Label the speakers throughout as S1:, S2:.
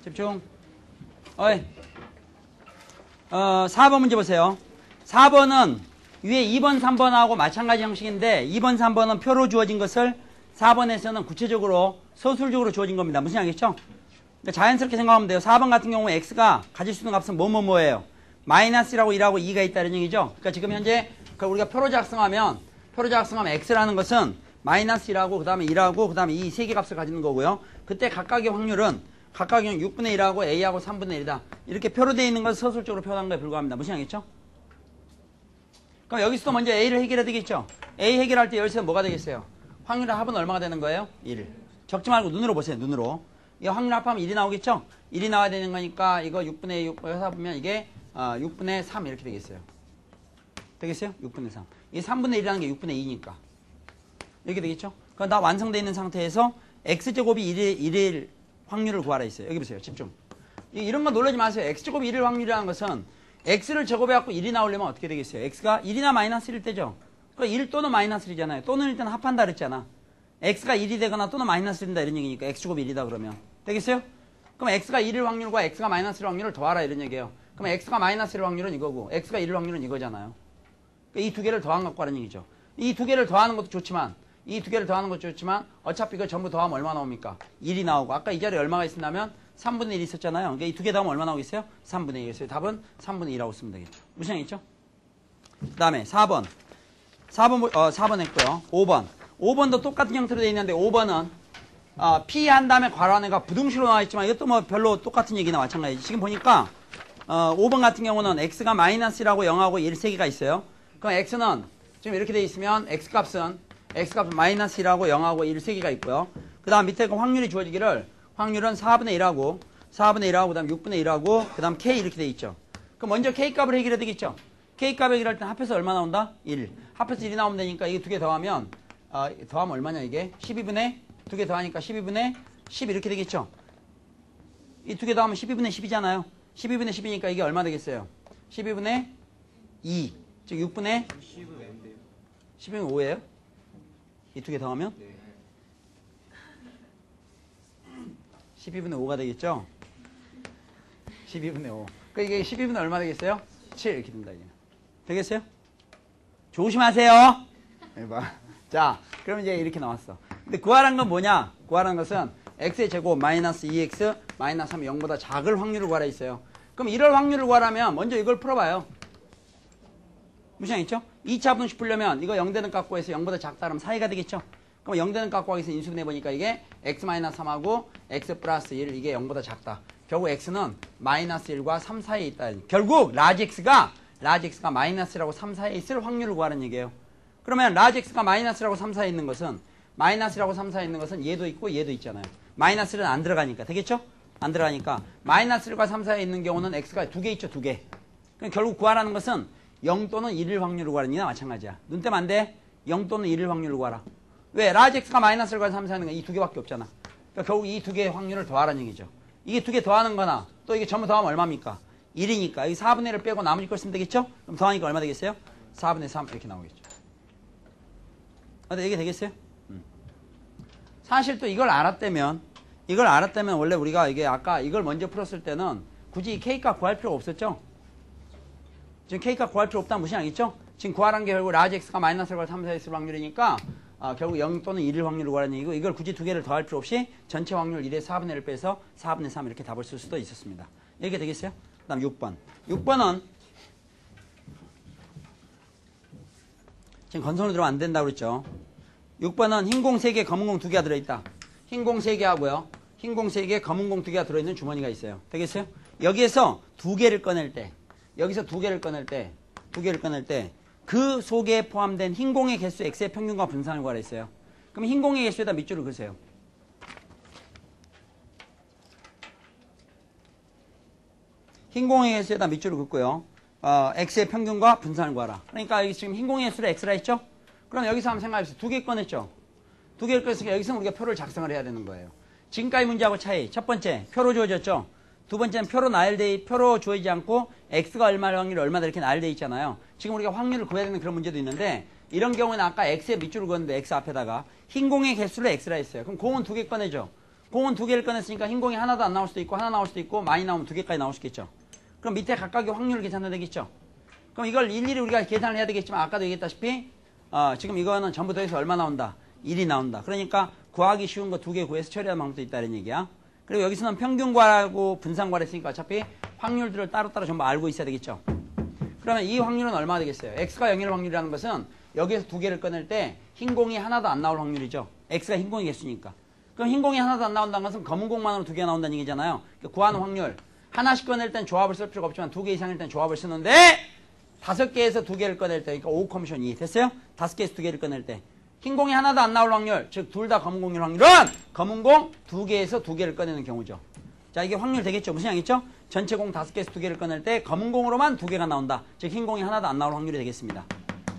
S1: 집중. 어이. 4번 문제 보세요. 4번은 위에 2번, 3번하고 마찬가지 형식인데 2번, 3번은 표로 주어진 것을 4번에서는 구체적으로 서술적으로 주어진 겁니다. 무슨 얘기겠죠? 그러니까 자연스럽게 생각하면 돼요. 4번 같은 경우에 x가 가질 수 있는 값은 뭐예요? 마이너스라고 1하고 2가 있다는 얘기죠. 그러니까 지금 현재 우리가 표로 작성하면 x라는 것은 마이너스 1하고 그 다음에 1하고 그 다음에 이 세 개 값을 가지는 거고요. 그때 각각의 확률은 6분의 1하고 a하고 3분의 1이다. 이렇게 표로 되어 있는 것을 서술적으로 표현한 거에 불과합니다. 무슨 얘기겠죠? 그럼 여기서도 먼저 a를 해결해야 되겠죠? a 해결할 때 여기서 뭐가 되겠어요? 확률의 합은 얼마가 되는 거예요? 1. 적지 말고 눈으로 보세요. 눈으로. 이 확률 합하면 1이 나오겠죠? 1이 나와야 되는 거니까 이거 6분의 6 해서 보면 이게 6분의 3 이렇게 되겠어요. 되겠어요? 6분의 3. 이 3분의 1이라는 게 6분의 2니까. 이렇게 되겠죠? 그럼 다 완성되어 있는 상태에서 x제곱이 1일 확률을 구하라 했어요. 여기 보세요. 집중. 이런 거 놀라지 마세요. x제곱이 1일 확률이라는 것은 x를 제곱해갖고 1이 나오려면 어떻게 되겠어요? x가 1이나 마이너스 1일 때죠? 그러니까 1 또는 마이너스 1이잖아요. 또는 일단 합한다 그랬잖아. x가 1이 되거나 또는 마이너스 1이다 이런 얘기니까 x제곱이 1이다 그러면. 되겠어요? 그럼 x가 1일 확률과 x가 마이너스 1일 확률을 더하라 이런 얘기예요. 그럼 x가 마이너스 1일 확률은 이거고 x가 1일 확률은 이거잖아요. 그러니까 이 두 개를 더한 것과 하는 얘기죠. 이 두 개를 더하는 것도 좋지만 어차피 이걸 전부 더하면 얼마 나옵니까? 1이 나오고 아까 이 자리에 얼마가 있었냐면 3분의 1이 있었잖아요. 그러니까 이 두 개 더하면 얼마 나오겠어요? 3분의 1이겠어요. 답은 3분의 2라고 쓰면 되겠죠. 무슨 얘기죠? 그 다음에 4번 했고요. 5번도 똑같은 형태로 되어 있는데 5번은 P 한 다음에 괄호 안에가 부등식으로 나와 있지만 이것도 뭐 별로 똑같은 얘기나 마찬가지지. 지금 보니까 5번 같은 경우는 x가 마이너스라고 0하고 1 세 개가 있어요. 그럼 x는 지금 이렇게 되어 있으면 x값은 마이너스 1하고 0하고 1 세 개가 있고요. 그 다음 밑에 그 확률이 주어지기를 확률은 4분의 1하고 그 다음 6분의 1하고 그 다음 k 이렇게 되어 있죠. 그럼 먼저 k값을 해결해야 되겠죠. k값 해결할 땐 합해서 얼마 나온다? 1. 합해서 1이 나오면 되니까 이게 두 개 더하면 얼마냐 이게? 12분의 두 개 더하니까 12분의 10 이렇게 되겠죠. 이 두 개 더하면 12분의 10이잖아요. 12분의 10이니까 이게 얼마 되겠어요? 12분의 2. 즉 6분의 12분의 5예요? 이 두 개 더하면? 12분의 5가 되겠죠? 12분의 5. 그러니까 이게 12분의 얼마 되겠어요? 7 이렇게 된다. 이게. 되겠어요? 조심하세요. 해봐. 자, 그럼 이제 이렇게 나왔어. 근데 구하라는 건 뭐냐? 구하라는 것은 x의 제곱 마이너스 2x 마이너스 3이 0보다 작을 확률을 구하라 있어요. 그럼 이럴 확률을 구하라면 먼저 이걸 풀어봐요. 무슨 얘기죠? 2차 분식 풀려면 이거 0되는 값과 해서 0보다 작다 그러면 사이가 되겠죠? 그럼 0되는 값과 해서 인수분해 보니까 이게 x 마이너스 3하고 x 플러스 1 이게 0보다 작다. 결국 x는 마이너스 1과 3 사이에 있다. 결국 라지 x가 마이너스라고 3 사이에 있을 확률을 구하는 얘기예요. 그러면 라지 x가 마이너스라고 3 사이에 있는 것은 얘도 있고 얘도 있잖아요. 마이너스는 안 들어가니까. 되겠죠? 안 들어가니까 마이너스 1과 3 사이에 있는 경우는 x가 두 개 있죠. 두 개. 그럼 결국 구하라는 것은 0 또는 1일 확률을 구하는 거나 마찬가지야. 눈 떼면 안 돼. 0 또는 1일 확률을 구하라. 왜? 라지 x가 마이너스 1과 3 사이에 있는 건 이 두 개밖에 없잖아. 그러니까 결국 이 두 개의 확률을 더하라는 얘기죠. 이게 두 개 더하는 거나 또 이게 전부 더하면 얼마입니까? 1이니까 여기 4분의 1을 빼고 나머지 걸 쓰면 되겠죠? 그럼 더하니까 얼마 되겠어요? 4분의 3 이렇게 나오겠죠. 이게 되겠어요? 사실 또 이걸 알았다면 원래 우리가 이게 아까 이걸 먼저 풀었을 때는 굳이 이 K값 구할 필요가 없었죠? 지금 K값 구할 필요 없다는 무슨 얘기죠? 지금 구하라는 게 결국 라지 X가 마이너스 1과 3 사이에 있을 확률이니까 결국 0 또는 1일 확률을 구하라는 얘기고 이걸 굳이 두 개를 더할 필요 없이 전체 확률 1에 4분의 1을 빼서 4분의 3 이렇게 답을 쓸 수도 있었습니다. 이렇게 되겠어요? 그 다음 6번. 6번은 지금 건선으로 들어가면 안 된다고 그랬죠? 6번은 흰 공 3개, 검은 공 2개가 들어있다. 흰 공 3개 하고요. 흰 공 3개, 검은 공 2개가 들어있는 주머니가 있어요. 되겠어요? 여기에서 두 개를 꺼낼 때 그 속에 포함된 흰 공의 개수 x의 평균과 분산을 구하라 했어요. 그럼 흰 공의 개수에다 밑줄을 그으세요. 흰 공의 개수에다 밑줄을 긋고요. x의 평균과 분산을 구하라. 그러니까 여기 지금 흰 공의 개수를 x라 했죠? 그럼 여기서 한번 생각해보세요. 두 개 꺼냈죠? 두 개를 꺼냈으니까 여기서 우리가 표를 작성을 해야 되는 거예요. 지금까지 문제하고 차이. 첫 번째, 표로 주어졌죠? 두 번째는 표로 주어지지 않고 x가 얼마일 확률이 얼마다 이렇게 나열되어 있잖아요. 지금 우리가 확률을 구해야 되는 그런 문제도 있는데 이런 경우에는 아까 x의 밑줄을 그었는데 x 앞에다가 흰 공의 개수를 x라 했어요. 그럼 공은 두 개 꺼내죠? 공은 두 개를 꺼냈으니까 흰 공이 하나도 안 나올 수도 있고 하나 나올 수도 있고 많이 나오면 두 개까지 나올 수 있겠죠. 그럼 밑에 각각의 확률을 계산해야 되겠죠. 그럼 이걸 일일이 우리가 계산을 해야 되겠지만 아까도 얘기했다시피 지금 이거는 전부 더해서 얼마 나온다? 1이 나온다. 그러니까 구하기 쉬운 거 두 개 구해서 처리하는 방법도 있다는 얘기야. 그리고 여기서는 평균과하고 분산과를 했으니까 어차피 확률들을 따로따로 전부 알고 있어야 되겠죠. 그러면 이 확률은 얼마나 되겠어요? x가 0일 확률이라는 것은 여기에서 두 개를 꺼낼 때 흰 공이 하나도 안 나올 확률이죠. x가 흰 공이 개수니까. 그럼 흰 공이 하나도 안 나온다는 것은 검은 공만으로 두 개가 나온다는 얘기잖아요. 그러니까 구하는 확률. 하나씩 꺼낼 땐 조합을 쓸 필요가 없지만 두 개 이상일 땐 조합을 쓰는데 다섯 개에서 두 개를 꺼낼 때, 그러니까 5 커미션 2 됐어요? 다섯 개에서 두 개를 꺼낼 때 흰 공이 하나도 안 나올 확률, 즉 둘 다 검은 공일 확률은 검은 공 두 개에서 두 개를 꺼내는 경우죠. 자, 이게 확률 되겠죠? 무슨 양이죠? 전체 공 다섯 개에서 두 개를 꺼낼 때 검은 공으로만 두 개가 나온다. 즉 흰 공이 하나도 안 나올 확률이 되겠습니다.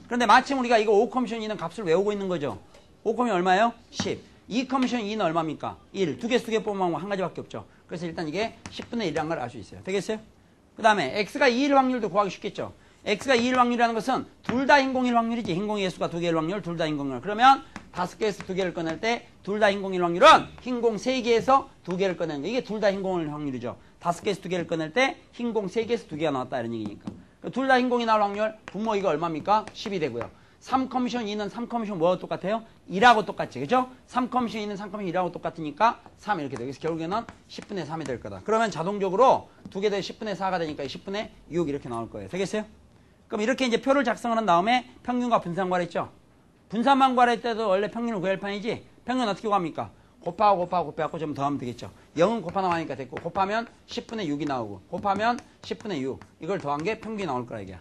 S1: 그런데 마침 우리가 이거 5 커미션 2는 값을 외우고 있는 거죠. 5 커미션 얼마예요? 10. 2 커미션 2는 얼마입니까? 1. 두 개에서 두 개 뽑으면 한 가지밖에 없죠. 그래서 일단 이게 10분의 1이라는 걸 알 수 있어요. 되겠어요? 그 다음에 x가 2일 확률도 구하기 쉽겠죠. x가 2일 확률이라는 것은 둘 다 흰공일 확률이지. 흰공의 개수가 두 개일 확률, 둘 다 흰공일. 그러면 다섯 개에서 두 개를 꺼낼 때 둘 다 흰공일 확률은 흰공 세 개에서 두 개를 꺼내는 거. 이게 둘 다 흰공일 확률이죠. 다섯 개에서 두 개를 꺼낼 때 흰공 세 개에서 두 개가 나왔다 이런 얘기니까. 둘 다 흰공이 나올 확률 분모 이거 얼마입니까? 10이 되고요. 3 커미션 2는 3 커미션 뭐하고 똑같아요? 2라고 똑같지. 그죠? 3 커미션 2는 3 커미션 2라고 똑같으니까 3 이렇게 되고 결국에는 10분의 3이 될 거다. 그러면 자동적으로 두 개 더 10분의 4가 되니까 10분의 6 이렇게 나올 거예요. 되겠어요? 그럼 이렇게 이제 표를 작성을 한 다음에 평균과 분산과를 했죠. 분산만 구할 때도 원래 평균을 구할 판이지. 평균 어떻게 구합니까? 곱하고 좀 더하면 되겠죠. 0은 곱하 나가니까 됐고 곱하면 10분의 6이 나오고 곱하면 10분의 6 이걸 더한 게 평균이 나올 거라 이게.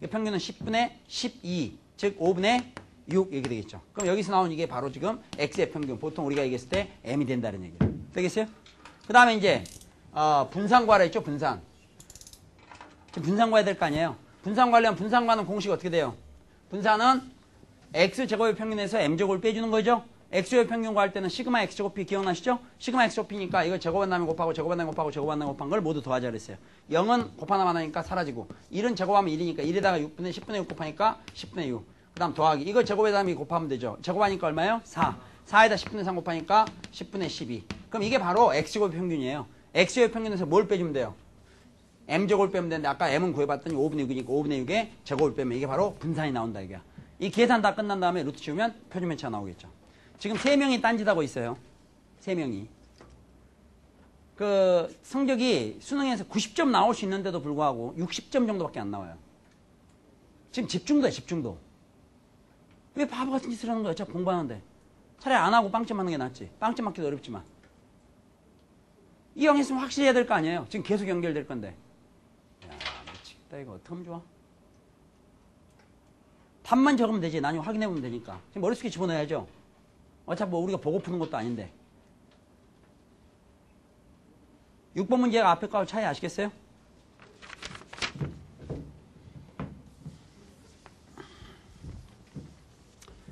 S1: 평균은 10분의 12 즉 5분의 6 이렇게 되겠죠. 그럼 여기서 나온 이게 바로 지금 x의 평균. 보통 우리가 얘기했을 때 m이 된다는 얘기예요. 되겠어요? 그 다음에 이제 분산과를 했죠. 분산. 지금 분산과 해야 될 거 아니에요. 분산 관련 분산과는 공식이 어떻게 돼요? 분산은 x제곱의 평균에서 m제곱을 빼주는 거죠. x제곱 평균 구할 때는 시그마 x제곱이 기억나시죠? 시그마 x제곱이니까 이걸 제곱한 다음에 곱하고 제곱한 다음에 곱하고 제곱한 다음에 곱한 걸 모두 더하자 그랬어요. 0은 곱하나만 하니까 사라지고 1은 제곱하면 1이니까 1에다가 6분의 10분의 6 곱하니까 10분의 6. 그 다음 더하기. 이걸 제곱에 다음에 곱하면 되죠. 제곱하니까 얼마예요? 4. 4에다 10분의 3 곱하니까 10분의 12. 그럼 이게 바로 x제곱의 평균이에요. x제곱의 평균에서 뭘 빼주면 돼요? m제곱을 빼면 되는데 아까 m은 구해봤더니 5분의 6이니까 5분의 6에 제곱을 빼면 이게 바로 분산이 나온다 이게. 이 계산 다 끝난 다음에 루트 치우면 표준면체가 나오겠죠. 지금 3명이 딴짓하고 있어요. 3명이. 그 성적이 수능에서 90점 나올 수 있는데도 불구하고 60점 정도밖에 안 나와요. 지금 집중도야 집중도. 왜 바보 같은 짓을 하는 거야? 어차피 공부하는데. 차라리 안 하고 빵점 하는 게 낫지. 빵점 맞기도 어렵지만. 이왕 했으면 확실히 해야 될 거 아니에요. 지금 계속 연결될 건데. 야 미치겠다 이거 어떡하면 좋아. 답만 적으면 되지. 나중에 확인해보면 되니까. 지금 머릿속에 집어넣어야죠. 어차피 뭐 우리가 보고 푸는 것도 아닌데. 6번 문제가 앞에 거하고 차이 아시겠어요?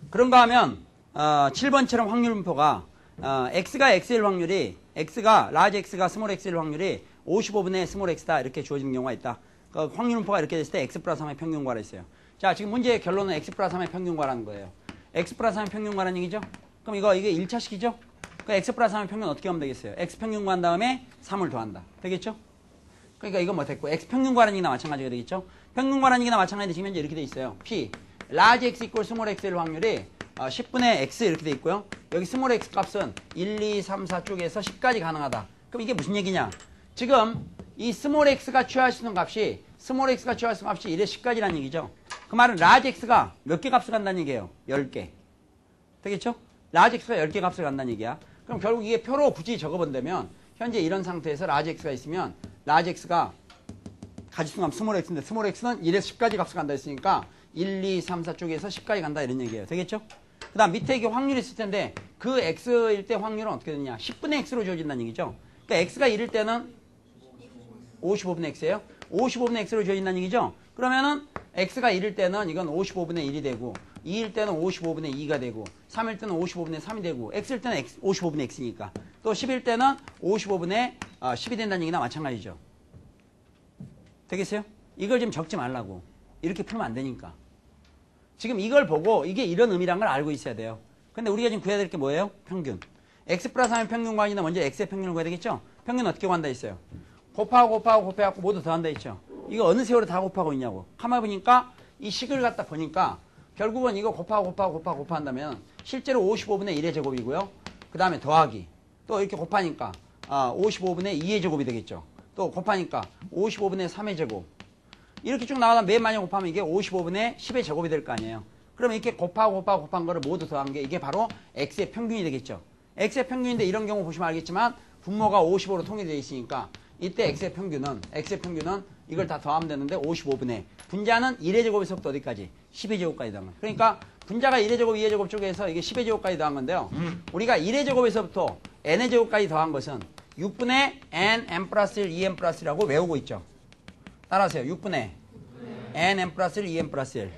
S1: 그런가 하면 7번처럼 확률 분포가 x가 x일 확률이 x가 라지 x가 스몰 x일 확률이 55분의 스몰 x다 이렇게 주어지는 경우가 있다. 그 확률 분포가 이렇게 됐을 때 x 플러스 3의 평균과라 했어요. 자, 지금 문제의 결론은 x 플러스 3의 평균과라는 거예요. x 플러스 3의 평균과라는 얘기죠? 그럼 이게 1차식이죠? 그 x 플러스 3의 평균 어떻게 하면 되겠어요? x 평균과 한 다음에 3을 더한다. 되겠죠? 그러니까 이건 뭐 됐고 x 평균과라는 얘기나 마찬가지가 되겠죠? 평균과라는 얘기나 마찬가지인데 지금 현재 이렇게 돼 있어요. p 라지 x 이꼴 스몰 x일 확률이 10분의 x 이렇게 돼 있고요. 여기 스몰 x 값은 1, 2, 3, 4 쪽에서 10까지 가능하다. 그럼 이게 무슨 얘기냐? 지금 이 스몰 x가 취할 수 있는 값이 스몰 x가 취할 수 있는 값이 1에서 10까지라는 얘기죠. 그 말은 라지 x가 몇 개 값을 간다는 얘기예요? 10개. 되겠죠? 라지 x가 10개 값을 간다는 얘기야. 그럼 결국 이게 표로 굳이 적어본다면 현재 이런 상태에서 라지 x가 있으면 라지 x가 가지수값 스몰 x인데 스몰 x는 1에서 10까지 값을 간다 했으니까 1, 2, 3, 4 쪽에서 10까지 간다 이런 얘기예요. 되겠죠? 그 다음 밑에 이게 확률이 있을 텐데 그 x일 때 확률은 어떻게 되냐? 10분의 x로 주어진다는 얘기죠. 그러니까 x가 1일 때는 55분의 x예요. 55분의 x로 주어진다는 얘기죠. 그러면은 x가 1일 때는 이건 55분의 1이 되고 2일 때는 55분의 2가 되고 3일 때는 55분의 3이 되고 x일 때는 55분의 x니까 또 10일 때는 55분의 10이 된다는 얘기나 마찬가지죠. 되겠어요? 이걸 좀 적지 말라고. 이렇게 풀면 안 되니까. 지금 이걸 보고 이게 이런 의미란 걸 알고 있어야 돼요. 근데 우리가 지금 구해야 될 게 뭐예요? 평균. x 플러스 3의 평균 구하기는 먼저 x의 평균을 구해야 되겠죠? 평균 어떻게 구한다 했어요? 곱해갖고 모두 더한다 했죠? 이거 어느 세월에 다 곱하고 있냐고. 가만 보니까 이 식을 갖다 보니까 결국은 이거 곱하고 한다면 실제로 55분의 1의 제곱이고요. 그 다음에 더하기. 또 이렇게 곱하니까 55분의 2의 제곱이 되겠죠. 또 곱하니까 55분의 3의 제곱. 이렇게 쭉 나가다 맨 많이 곱하면 이게 55분의 10의 제곱이 될 거 아니에요. 그러면 이렇게 곱한 거를 모두 더한 게 이게 바로 x의 평균이 되겠죠. x의 평균인데 이런 경우 보시면 알겠지만 분모가 55로 통일되어 있으니까 이때 x의 평균은 이걸 다 더하면 되는데 55분의 분자는 1의 제곱에서부터 어디까지? 10의 제곱까지 더한 거예요. 그러니까 분자가 1의 제곱, 2의 제곱 쪽에서 이게 10의 제곱까지 더한 건데요. 우리가 1의 제곱에서부터 n의 제곱까지 더한 것은 6분의 n 플러스 1, 2n 플러스 1이라고 외우고 있죠. 따라하세요. 6분의 n 플러스 1, 2n 플러스 1.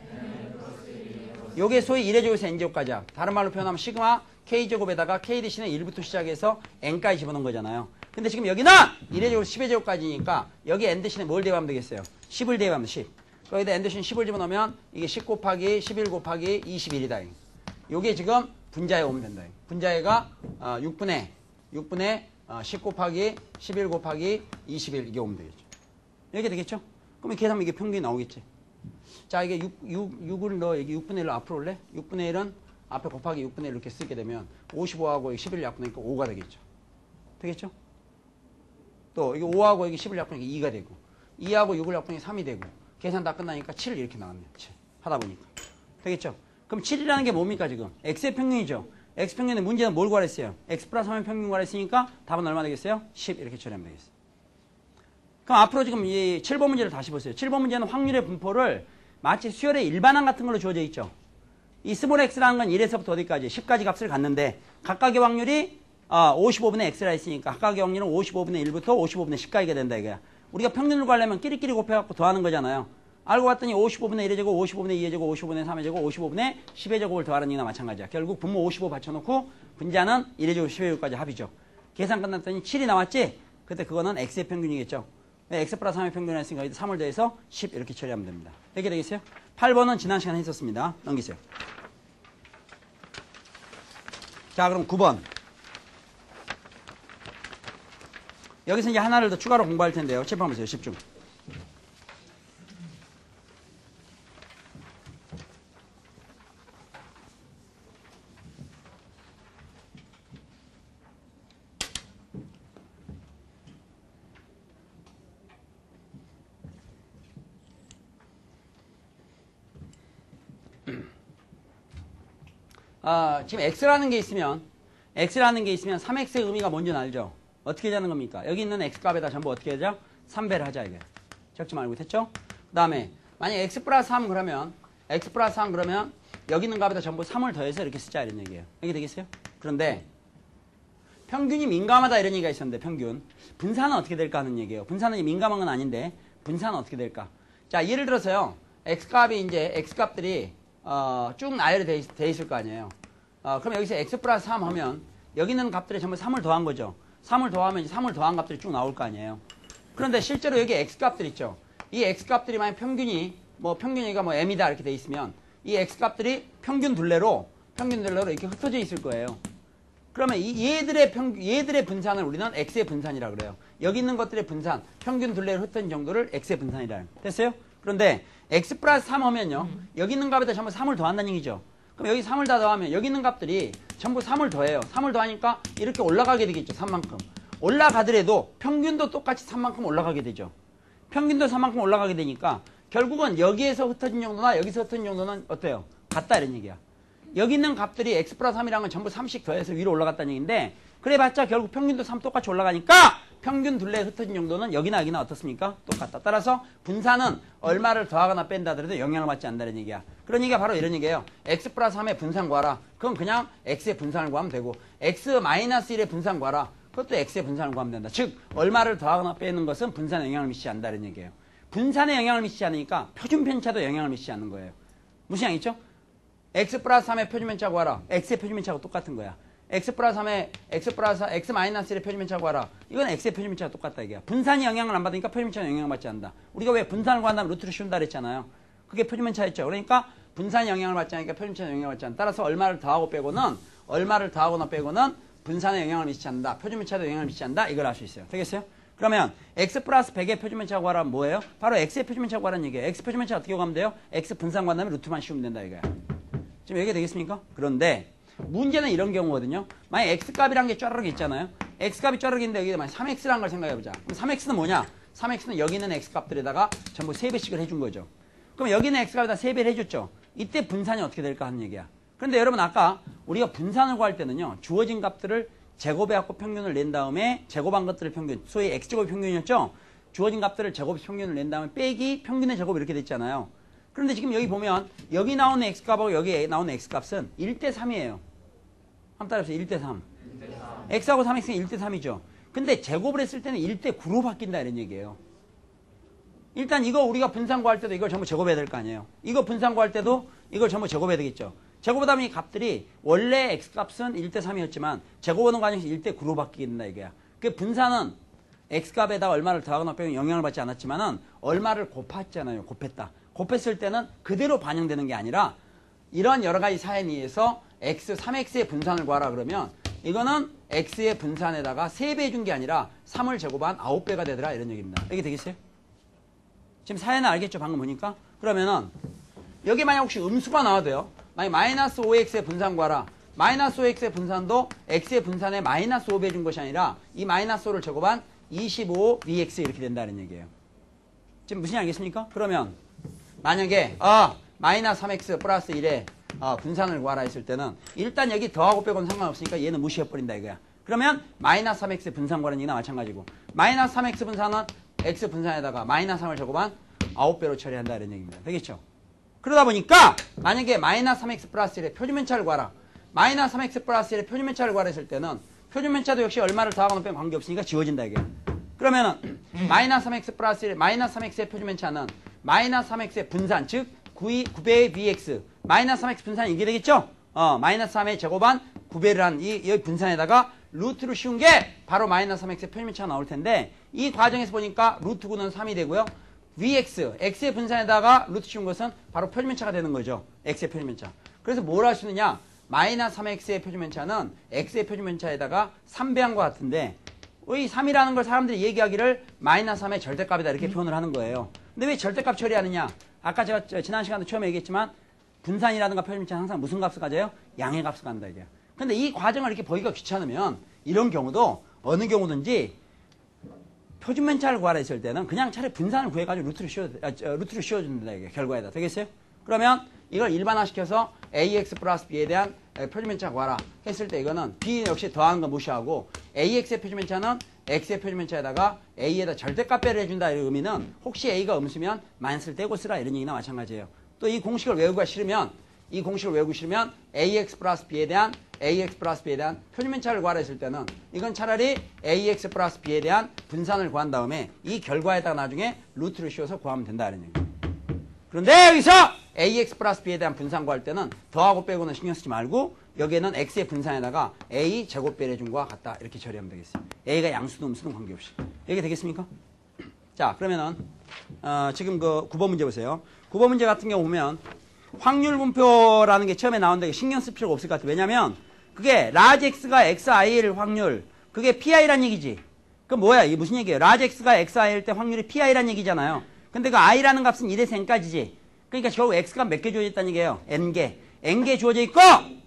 S1: 요게 소위 1의 제곱에서 n제곱까지야. 다른 말로 표현하면 시그마 k제곱에다가 k 대신에 1부터 시작해서 n까지 집어넣은 거잖아요. 근데 지금 여기는 1의 제곱, 10의 제곱까지니까 여기 n 대신에 뭘 대입하면 되겠어요? 10을 대입하면 10. 거기다 n 대신 10을 집어넣으면 이게 10 곱하기 11 곱하기 21이다. 요게 지금 분자에 오면 된다. 분자에가 6분의 10 곱하기 11 곱하기 21 이게 오면 되겠죠. 이렇게 되겠죠? 그러면 계산하면 이게 평균이 나오겠지. 자, 이게 6을 넣어. 이게 6분의 1로 앞으로 올래? 6분의 1은 앞에 곱하기 6분의 1 이렇게 쓰게 되면 55하고 11을 약분하니까 5가 되겠죠. 되겠죠? 또 이게 5하고 이게 10을 약분하니까 2가 되고 2하고 6을 약분하니까 3이 되고 계산 다 끝나니까 7 이렇게 나왔네요. 7 하다 보니까. 되겠죠? 그럼 7이라는 게 뭡니까 지금? x의 평균이죠. x 평균의 문제는 뭘 구하랬어요? x 플러스 3의 평균 구하랬으니까 답은 얼마 되겠어요? 10 이렇게 처리하면 되겠어요. 그럼 앞으로 지금 이 7번 문제를 다시 보세요. 7번 문제는 확률의 분포를 마치 수열의 일반항 같은 걸로 주어져 있죠. 이 스몰 x라는 건 1에서부터 어디까지? 10까지 값을 갖는데 각각의 확률이 55분의 x라 했으니까 각각의 확률은 55분의 1부터 55분의 10까지가 된다 이거야. 우리가 평균을 구하려면 끼리끼리 곱해갖고 더하는 거잖아요. 알고 봤더니 55분의 1의 제곱, 55분의 2의 제곱, 55분의 3의 제곱, 55분의 10의 제곱을 더하는 얘기나 마찬가지야. 결국 분모 55 받쳐놓고 분자는 1의 제곱, 10의 제곱까지 합이죠. 계산 끝났더니 7이 나왔지? 그때 그거는 x의 평균이겠죠. x 플러스 3의 평균을 했으니까 3을 더해서 10 이렇게 처리하면 됩니다. 이렇게 되겠어요? 8번은 지난 시간에 했었습니다. 넘기세요. 자, 그럼 9번. 여기서 이제 하나를 더 추가로 공부할 텐데요. 칠판 보세요. 집중. 지금 x라는 게 있으면 3x의 의미가 뭔지는 알죠? 어떻게 하는 겁니까? 여기 있는 x값에다 전부 어떻게 하죠? 3배를 하자 이게. 적지 말고 됐죠? 그 다음에 만약에 x 플러스 3 그러면 여기 있는 값에다 전부 3을 더해서 이렇게 쓰자 이런 얘기예요. 이게 되겠어요? 그런데 평균이 민감하다 이런 얘기가 있었는데 평균. 분산은 어떻게 될까 하는 얘기예요. 분산은 민감한 건 아닌데 분산은 어떻게 될까? 자, 예를 들어서요. x값이 이제 x값들이 쭉 나열이 돼 있을 거 아니에요. 그럼 여기서 x 플러스 3 하면 여기 있는 값들이 전부 3을 더한 거죠. 3을 더하면 이제 3을 더한 값들이 쭉 나올 거 아니에요. 그런데 실제로 여기 x값들 있죠. 이 x값들이 만약 평균이가 m이다 이렇게 돼 있으면 이 x값들이 평균 둘레로 이렇게 흩어져 있을 거예요. 그러면 얘들의 분산을 우리는 x의 분산이라 그래요. 여기 있는 것들의 분산, 평균 둘레로 흩어진 정도를 x의 분산이라. 됐어요? 그런데 x 플러스 3 하면요. 여기 있는 값에다 전부 3을 더한다는 얘기죠. 그럼 여기 3을 다 더하면 여기 있는 값들이 전부 3을 더해요. 3을 더하니까 이렇게 올라가게 되겠죠. 3만큼. 올라가더라도 평균도 똑같이 3만큼 올라가게 되죠. 평균도 3만큼 올라가게 되니까 결국은 여기에서 흩어진 정도나 여기서 흩어진 정도는 어때요? 같다 이런 얘기야. 여기 있는 값들이 x 플러스 3이라는 건 전부 3씩 더해서 위로 올라갔다는 얘기인데 그래봤자 결국 평균도 3 똑같이 올라가니까 평균 둘레에 흩어진 정도는 여기나 어떻습니까? 똑같다. 따라서 분산은 얼마를 더하거나 뺀다 하더라도 영향을 받지 않는다는 얘기야. 그런 얘기가 바로 이런 얘기예요. x 플러스 3의 분산 구하라. 그럼 그냥 x의 분산을 구하면 되고 x 마이너스 1의 분산 구하라. 그것도 x의 분산을 구하면 된다. 즉 얼마를 더하거나 빼는 것은 분산에 영향을 미치지 않는다는 얘기예요. 분산에 영향을 미치지 않으니까 표준 편차도 영향을 미치지 않는 거예요. 무슨 양 있죠? x 플러스 3의 표준 편차 구하라. x의 표준 편차하고 똑같은 거야. x 마이너스 1의 표준 편차 구하라. 이건 x의 표준 편차가 똑같다 이게야. 분산이 영향을 안 받으니까 표준 편차는 영향을 받지 않는다. 우리가 왜 분산을 구한다면 루트를 씌운다 그랬잖아요. 그게 표준 편차였죠. 그러니까 분산이 영향을 받지 않으니까 표준 편차는 영향을 받지 않는다. 따라서 얼마를 더하고 빼고는 분산에 영향을 미치지 않는다. 표준면차도 영향을 미치지 않는다. 이걸 알 수 있어요. 되겠어요? 그러면 x 플러스 100의 표준면차 구하라면 뭐예요? 바로 x의 표준면차 구하라는 얘기예요. x 표준면차 어떻게 구하면 돼요? x 분산 구한 다음에 루트만 씌우면 된다 이거야. 지금 얘기가 되겠습니까? 그런데 문제는 이런 경우거든요. 만약 x값이란 게 쫘르륵 있잖아요. x값이 쫘르륵 있는데 여기다 만약 3x라는 걸 생각해보자. 그럼 3x는 뭐냐? 3x는 여기 있는 x값들에다가 전부 3배씩을 해준 거죠. 그럼 여기 있는 x값에다 3배를 해줬죠. 이때 분산이 어떻게 될까 하는 얘기야. 그런데 여러분 아까 우리가 분산을 구할 때는요. 주어진 값들을 제곱해갖고 평균을 낸 다음에 제곱한 것들을 평균, 소위 x제곱이 평균이었죠. 주어진 값들을 제곱 평균을 낸 다음에 빼기 평균의 제곱 이렇게 됐잖아요. 그런데 지금 여기 보면 여기 나오는 x값하고 여기 나오는 x값은 1대 3이에요. 한번 따라해보세요. 1대 3. x하고 3x는 1대 3이죠. 근데 제곱을 했을 때는 1대 9로 바뀐다 이런 얘기예요. 일단 이거 우리가 분산 구할 때도 이걸 전부 제곱해야 될 거 아니에요. 이거 분산 구할 때도 이걸 전부 제곱해야 되겠죠. 제곱하다 이 값들이 원래 x값은 1대 3이었지만 제곱하는 과정에서 1대 9로 바뀌게 된다 이거야. 그 분산은 x값에다 얼마를 더하거나 빼면 영향을 받지 않았지만은 얼마를 곱했잖아요. 곱했다. 곱했을 때는 그대로 반영되는 게 아니라 이런 여러 가지 사연에 의해서 x, 3x의 분산을 구하라 그러면 이거는 x의 분산에다가 3배 해준 게 아니라 3을 제곱한 9배가 되더라 이런 얘기입니다. 이게 되겠어요? 지금 사연은 알겠죠? 방금 보니까? 그러면은 여기 만약 혹시 음수가 나와도요. 만약 마이너스 5x의 분산 구하라. 마이너스 5x의 분산도 x의 분산에 마이너스 5배 해준 것이 아니라 이 마이너스 5를 제곱한 25vx 이렇게 된다는 얘기예요. 지금 무슨 얘기 알겠습니까? 그러면 만약에 마이너스 3x 플러스 1에 분산을 구하라 했을 때는 일단 여기 더하고 빼고는 상관없으니까 얘는 무시해버린다 이거야. 그러면 마이너스 3x 분산 구하는 얘기나 마찬가지고 마이너스 3x 분산은 x 분산에다가 마이너스 3을 제곱한 9배로 처리한다 이런 얘기입니다. 되겠죠? 그러다 보니까 만약에 마이너스 3x 플러스 1의 표준면차를 구하라. 마이너스 3x 플러스 1의 표준면차를 구하라 했을 때는 표준면차도 역시 얼마를 더하거나 빼면 관계없으니까 지워진다 이게. 그러면은 마이너스 3x 플러스 1의 마이너스 3x의 표준면차는 마이너스 3x의 분산 즉 9배의 bx 마이너스 3x 분산이 이게 되겠죠? 마이너스 3의 제곱한 9배를 한 이 분산에다가 루트로 씌운 게 바로 마이너스 3x의 표준면차가 나올 텐데 이 과정에서 보니까 루트 9는 3이 되고요. vx, x의 분산에다가 루트 씌운 것은 바로 표준면차가 되는 거죠. x의 표준면차. 그래서 뭘 할 수 있느냐? 마이너스 3x의 표준면차는 x의 표준면차에다가 3배한 것 같은데 이 3이라는 걸 사람들이 얘기하기를 마이너스 3의 절대값이다 이렇게 표현을 하는 거예요. 근데 왜 절대값 처리하느냐? 아까 제가 지난 시간에 처음에 얘기했지만 분산이라든가 표준면차는 항상 무슨 값을 가져요? 양의 값을 간다 이게. 근데 이 과정을 이렇게 보기가 귀찮으면 이런 경우도 어느 경우든지 표준면차를 구하라 했을 때는 그냥 차라리 분산을 구해가지고 루트를 씌워준다 이게 결과에다. 되겠어요? 그러면 이걸 일반화시켜서 ax 플러스 b에 대한 표준면차 구하라 했을 때 이거는 b 역시 더하는 거 무시하고 ax의 표준면차는 x의 표준면차에다가 a에다 절대값 배를 해준다 이런 의미는 혹시 a가 음수면 마이너스를 떼고 쓰라 이런 얘기나 마찬가지예요. 또 이 공식을 외우기가 싫으면 ax 플러스 b에 대한 표준면차를 구하라 했을 때는 이건 차라리 ax 플러스 b에 대한 분산을 구한 다음에 이 결과에다가 나중에 루트를 씌워서 구하면 된다 이런 얘기예요. 그런데 여기서 ax 플러스 b에 대한 분산 구할 때는 더하고 빼고는 신경 쓰지 말고 여기에는 x의 분산에다가 a 제곱배를 해준 거와 같다 이렇게 처리하면 되겠어요. a가 양수든 음수든 관계없이. 이게 되겠습니까? 자 그러면은 지금 그 9번 문제 보세요. 9번 문제 같은 경우 보면 확률 분표라는 게 처음에 나오는데 신경 쓸 필요가 없을 것 같아요. 왜냐면 그게 라지 x가 xi일 확률 그게 pi라는 얘기지. 그럼 뭐야 이게 무슨 얘기예요? 라지 x가 xi일 때 확률이 pi라는 얘기잖아요. 근데 그 i라는 값은 1에서 n까지지. 그러니까 결국 x가 몇 개 주어져 있다는 얘기예요. n개. n개 주어져 있고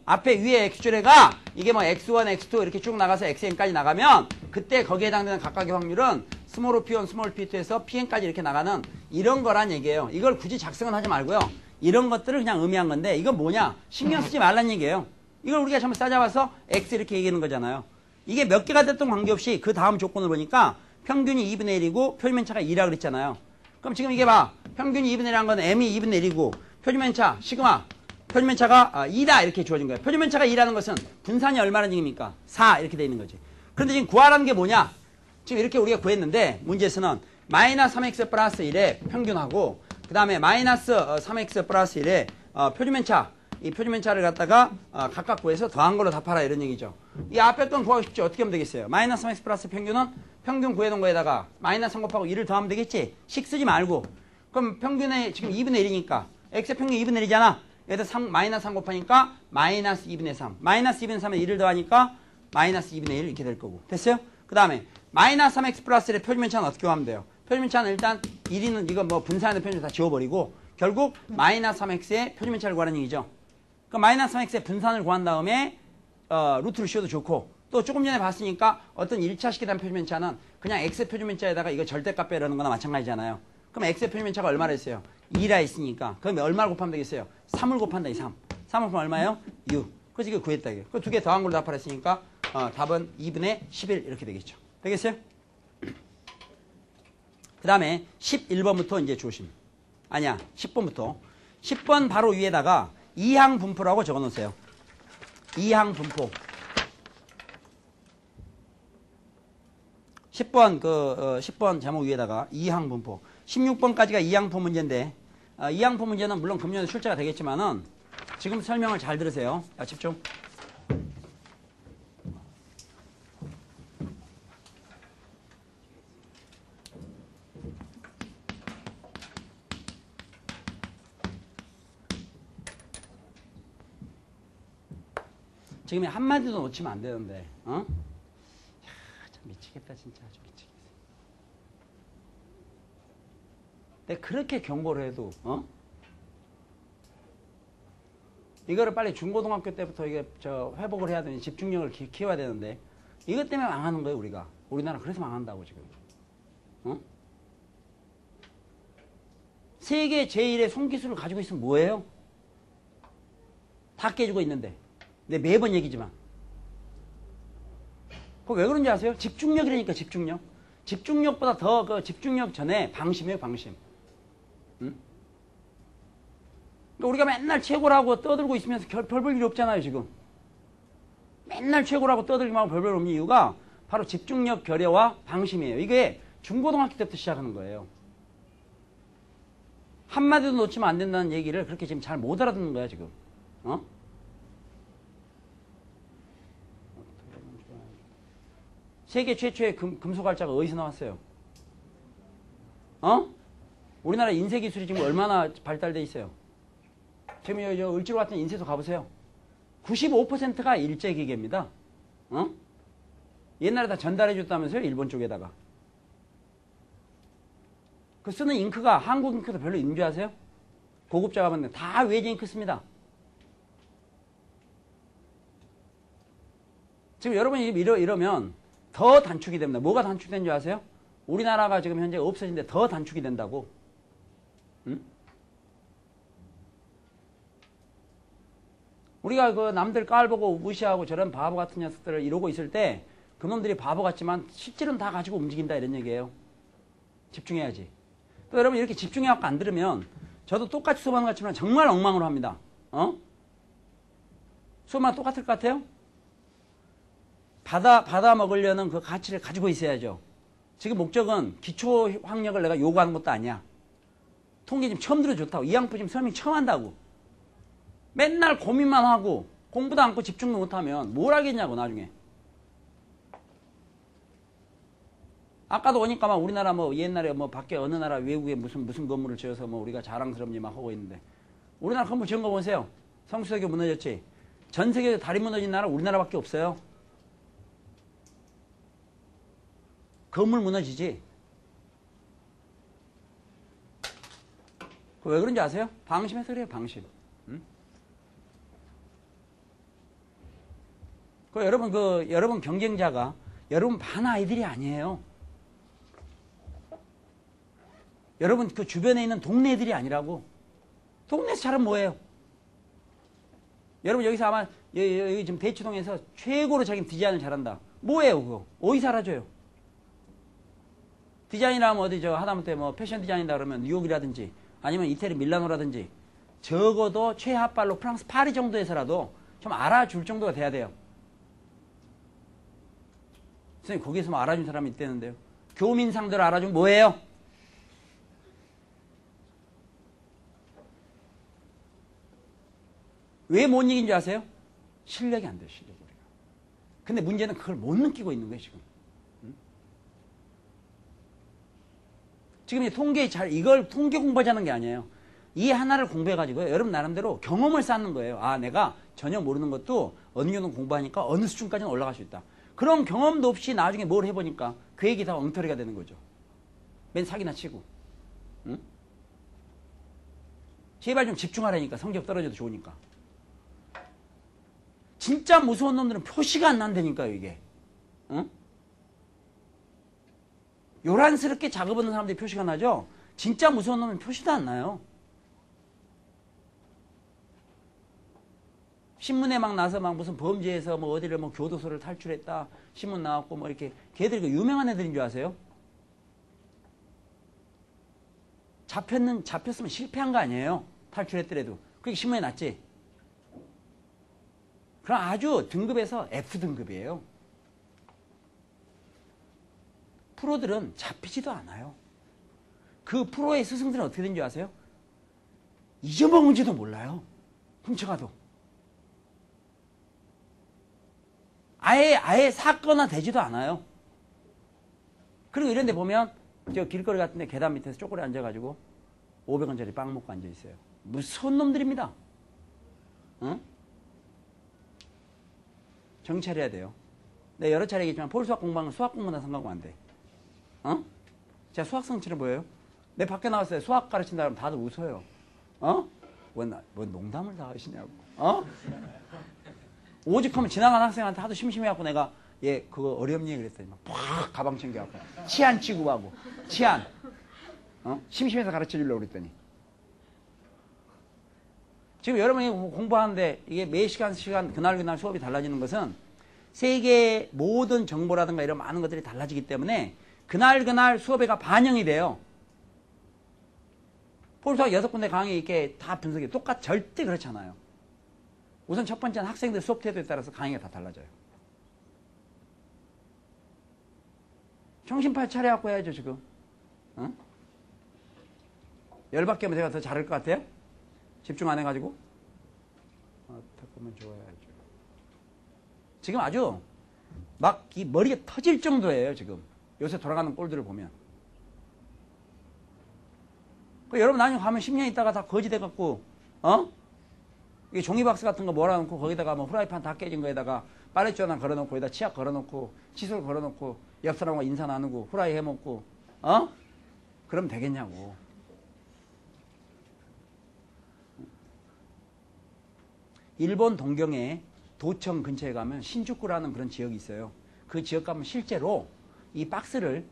S1: 앞에 위에 x줄에가 이게 뭐 x1, x2 이렇게 쭉 나가서 xn까지 나가면 그때 거기에 해당되는 각각의 확률은 스몰 p1, 스몰 p2에서 pn까지 이렇게 나가는 이런 거란 얘기예요. 이걸 굳이 작성은 하지 말고요. 이런 것들을 그냥 의미한 건데 이건 뭐냐? 신경 쓰지 말란 얘기예요. 이걸 우리가 전부 따져봐서 x 이렇게 얘기하는 거잖아요. 이게 몇 개가 됐던 관계없이 그 다음 조건을 보니까 평균이 2분의 1이고 표준면차가 2라 그랬잖아요. 그럼 지금 이게 봐. 평균이 2분의 1이라는 건 m이 2분의 1이고 표준면차, 시그마, 표준면차가 2다 이렇게 주어진 거예요. 표준면차가 2라는 것은 분산이 얼마라는 얘기입니까? 4 이렇게 돼 있는 거지. 그런데 지금 구하라는 게 뭐냐? 지금 이렇게 우리가 구했는데 문제에서는 마이너스 3x 플러스 1의 평균하고 그 다음에 마이너스 3x 플러스 1의 표준면차 이 표준면차를 갖다가 각각 구해서 더한 걸로 답하라 이런 얘기죠. 이 앞에 건 구하고 싶죠. 어떻게 하면 되겠어요? 마이너스 3x 플러스 평균은 평균 구해놓은 거에다가 마이너스 3 곱하고 2를 더하면 되겠지? 식 쓰지 말고 그럼 평균에 지금 2분의 1이니까 x의 평균 2분의 1이잖아. 여기다 마이너스 3 곱하니까 마이너스 2분의 3 마이너스 2분의 3에 1을 더하니까 마이너스 2분의 1 이렇게 될 거고. 됐어요? 그 다음에 마이너스 3x 플러스 1의 표준면차는 어떻게 구하면 돼요? 표준면차는 일단 1위는 이거 뭐 분산하는 표준을 다 지워버리고 결국 마이너스 3x의 표준면차를 구하는 얘기죠. 그 마이너스 3x의 분산을 구한 다음에 루트를 씌워도 좋고 또 조금 전에 봤으니까 어떤 1차식에 대한 표준면차는 그냥 x 표준면차에다가 이거 절대값 빼려는 거나 마찬가지잖아요. 그럼 x의 표준면차가 얼마나 했어요? 2라 했으니까 그럼 얼마를 곱하면 되겠어요? 3을 곱한다. 이 3. 3을 곱하면 얼마예요? 6. 그래서 이거 구했다. 이게. 그 두 개 더한 걸로 답을 했으니까 답은 2분의 11 이렇게 되겠죠. 되겠어요? 그 다음에 11번부터 이제 조심. 아니야. 10번부터. 10번 바로 위에다가 이항 분포라고 적어 놓으세요. 이항 분포. 10번 10번 제목 위에다가 이항 분포. 16번까지가 이항포 문제인데 이항포 문제는 물론 금년에 출제가 되겠지만은 지금 설명을 잘 들으세요. 자, 집중. 지금 한마디도 놓치면 안 되는데, 어? 야, 참 미치겠다, 진짜. 아주 미치겠어. 내가 그렇게 경고를 해도, 어? 이거를 빨리 중고등학교 때부터 이게 회복을 해야 되니 집중력을 키워야 되는데, 이것 때문에 망하는 거예요, 우리가. 우리나라 그래서 망한다고, 지금. 어? 세계 제1의 손기술을 가지고 있으면 뭐예요? 다 깨지고 있는데. 근데 매번 얘기지만. 그거 왜 그런지 아세요? 집중력이라니까, 집중력. 집중력보다 더 그 집중력 전에 방심이에요, 방심. 응? 그러니까 우리가 맨날 최고라고 떠들고 있으면서 별 볼 일이 없잖아요, 지금. 맨날 최고라고 떠들기만 하고 별 볼 없는 이유가 바로 집중력 결여와 방심이에요. 이게 중고등학교 때부터 시작하는 거예요. 한마디도 놓치면 안 된다는 얘기를 그렇게 지금 잘 못 알아듣는 거야, 지금. 어? 세계 최초의 금속활자가 어디서 나왔어요? 어? 우리나라 인쇄기술이 지금 얼마나 발달돼 있어요? 지금 저 을지로 같은 인쇄소 가보세요. 95%가 일제기계입니다. 어? 옛날에 다 전달해 줬다면서요? 일본 쪽에다가. 그 쓰는 잉크가 한국 잉크도 별로 있는 줄 아세요? 고급자 가면 다 외제 잉크 씁니다. 지금 여러분이 이러면 더 단축이 됩니다. 뭐가 단축된 줄 아세요? 우리나라가 지금 현재 없어진데 더 단축이 된다고. 응? 우리가 그 남들 깔보고 무시하고 저런 바보 같은 녀석들을 이러고 있을 때 그놈들이 바보 같지만 실질은 다 가지고 움직인다 이런 얘기예요. 집중해야지. 또 여러분 이렇게 집중해갖고 안 들으면 저도 똑같이 수업하는 것 같지만 정말 엉망으로 합니다. 어? 수업만 똑같을 것 같아요? 받아 먹으려는 그 가치를 가지고 있어야죠. 지금 목적은 기초 학력을 내가 요구하는 것도 아니야. 통계 지금 처음 들어 좋다고. 이항포 지금 설명 처음 한다고. 맨날 고민만 하고 공부도 않고 집중도 못하면 뭘 하겠냐고 나중에. 아까도 오니까 막 우리나라 뭐 옛날에 뭐 밖에 어느 나라 외국에 무슨 건물을 지어서 뭐 우리가 자랑스럽니 막 하고 있는데 우리나라 건물 지은 거 보세요. 성수대교 무너졌지. 전 세계에서 다리 무너진 나라 우리나라밖에 없어요. 건물 무너지지. 왜 그런지 아세요? 방심해서 그래요, 방심. 응? 여러분 경쟁자가 여러분 반 아이들이 아니에요. 여러분 그 주변에 있는 동네 애들이 아니라고. 동네에서 잘하면 뭐예요? 여러분 여기서 아마 여기 지금 대치동에서 최고로 자기는 디자인을 잘한다. 뭐예요, 그거? 어디서 알아줘요? 디자인이라면 어디 하다못해 뭐 패션 디자인이다 그러면 뉴욕이라든지 아니면 이태리 밀라노라든지 적어도 최하빨로 프랑스 파리 정도에서라도 좀 알아줄 정도가 돼야 돼요. 선생님 거기에서 뭐 알아준 사람이 있다는데요. 교민상들 알아주면 뭐예요? 왜 못 이긴 줄 아세요? 실력이 안 돼요, 실력이. 근데 문제는 그걸 못 느끼고 있는 거예요, 지금. 지금 이걸 통계 공부하자는 게 아니에요. 이 하나를 공부해가지고요. 여러분 나름대로 경험을 쌓는 거예요. 아, 내가 전혀 모르는 것도 어느 정도 공부하니까 어느 수준까지는 올라갈 수 있다. 그런 경험도 없이 나중에 뭘 해보니까 계획이 다 엉터리가 되는 거죠. 맨 사기나 치고. 응? 제발 좀 집중하라니까. 성적 떨어져도 좋으니까. 진짜 무서운 놈들은 표시가 안 난다니까요, 이게. 응? 요란스럽게 작업하는 사람들이 표시가 나죠? 진짜 무서운 놈은 표시도 안 나요. 신문에 막 나서 막 무슨 범죄에서 뭐 어디를 뭐 교도소를 탈출했다. 신문 나왔고 뭐 이렇게. 걔들이 그 유명한 애들인 줄 아세요? 잡혔으면 실패한 거 아니에요. 탈출했더라도. 그게 신문에 났지. 그럼 아주 등급에서 F등급이에요. 프로들은 잡히지도 않아요. 그 프로의 스승들은 어떻게 된 줄 아세요? 잊어먹은지도 몰라요. 훔쳐가도. 아예 사건화 되지도 않아요. 그리고 이런 데 보면 저 길거리 같은 데 계단 밑에서 쪼그려 앉아가지고 500원짜리 빵 먹고 앉아있어요. 무서운 놈들입니다. 응? 정찰해야 돼요. 내가 여러 차례 얘기했지만 폴수학 공부하면 수학 공부나 상관은 안 돼. 어? 제가 수학 성취를 보여요? 내 밖에 나왔어요. 수학 가르친다 그러면 다들 웃어요. 어? 뭐 농담을 다 하시냐고. 어? 오직 하면 지나가는 학생한테 하도 심심해갖고 내가 얘 그거 어렵니? 그랬더니 막 팍 가방 챙겨갖고 치안 취급하고 치안. 어? 심심해서 가르쳐주려고 그랬더니. 지금 여러분이 공부하는데 이게 매 시간 그날 수업이 달라지는 것은 세계의 모든 정보라든가 이런 많은 것들이 달라지기 때문에 그날 수업에가 반영이 돼요. 폴수학 6군데 강의 이렇게 다 분석해. 절대 그렇지 않아요. 우선 첫 번째는 학생들 수업 태도에 따라서 강의가 다 달라져요. 정신팔 차려갖고 해야죠, 지금. 어? 열받게 하면 제가 더 잘할 것 같아요? 집중 안 해가지고? 그러면 좋아야죠. 지금 아주 막 이 머리가 터질 정도예요, 지금. 요새 돌아가는 꼴들을 보면. 여러분 나중에 가면 10년 있다가 다 거지 돼갖고, 어? 이게 종이박스 같은 거 몰아놓고 거기다가 뭐 후라이팬 다 깨진 거에다가 빨래줄 하나 걸어놓고 거기다 치약 걸어놓고 칫솔 걸어놓고 옆 사람과 인사 나누고 후라이 해먹고, 어? 그럼 되겠냐고. 일본 동경에 도청 근처에 가면 신주쿠라는 그런 지역이 있어요. 그 지역 가면 실제로 이 박스를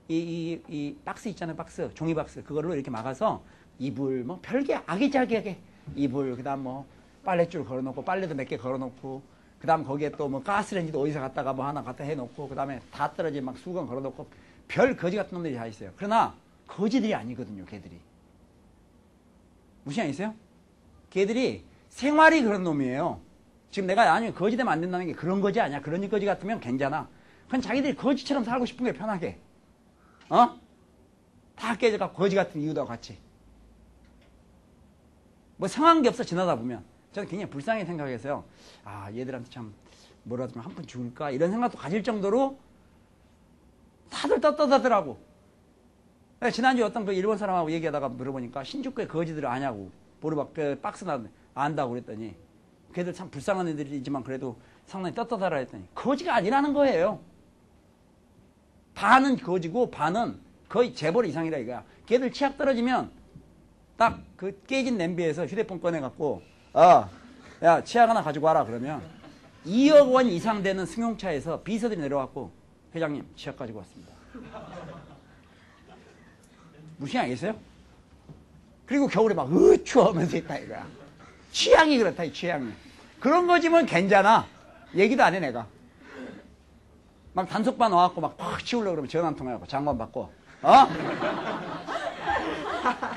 S1: 이 박스 있잖아요. 박스 종이박스 그걸로 이렇게 막아서 이불 뭐 별게 아기자기하게 이불 그다음 뭐 빨랫줄 걸어놓고 빨래도 몇 개 걸어놓고 그다음 거기에 또 뭐 가스레인지도 어디서 갖다가 뭐 하나 갖다 해놓고 그다음에 다 떨어진 막 수건 걸어놓고 별 거지 같은 놈들이 다 있어요. 그러나 거지들이 아니거든요. 걔들이 무슨 양 있어요? 걔들이 생활이 그런 놈이에요. 지금 내가 아니 거지 되면 안 된다는 게 그런 거지 아니야. 그런 거지 같으면 괜찮아. 그건 자기들이 거지처럼 살고 싶은 게 편하게. 어? 다 깨져갖고 거지 같은 이유도 같이. 뭐 상한 게 없어 지나다 보면. 저는 굉장히 불쌍히 생각해서요. 아 얘들한테 참 뭐라도 좀 한 푼 줄까 이런 생각도 가질 정도로 다들 떳떳하더라고. 지난주에 어떤 그 일본 사람하고 얘기하다가 물어보니까 신주쿠에 거지들을 아냐고. 보르박 박스 나는데 안다고 그랬더니 걔들 참 불쌍한 애들이지만 그래도 상당히 떳떳하라 했더니 거지가 아니라는 거예요. 반은 거지고 반은 거의 재벌 이상이라 이거야. 걔들 치약 떨어지면 딱 그 깨진 냄비에서 휴대폰 꺼내갖고 야 치약 하나 가지고 와라 그러면 2억 원 이상 되는 승용차에서 비서들이 내려왔고 회장님 치약 가지고 왔습니다. 무슨 알겠어요? 그리고 겨울에 막 추워하면서 있다 이거야. 취향이 그렇다 이 취향이. 그런 거지면 괜찮아. 얘기도 안 해 내가. 막 단속반 와갖고 막 팍 치우려고 그러면 전화 한 통 해갖고 장관 받고 어?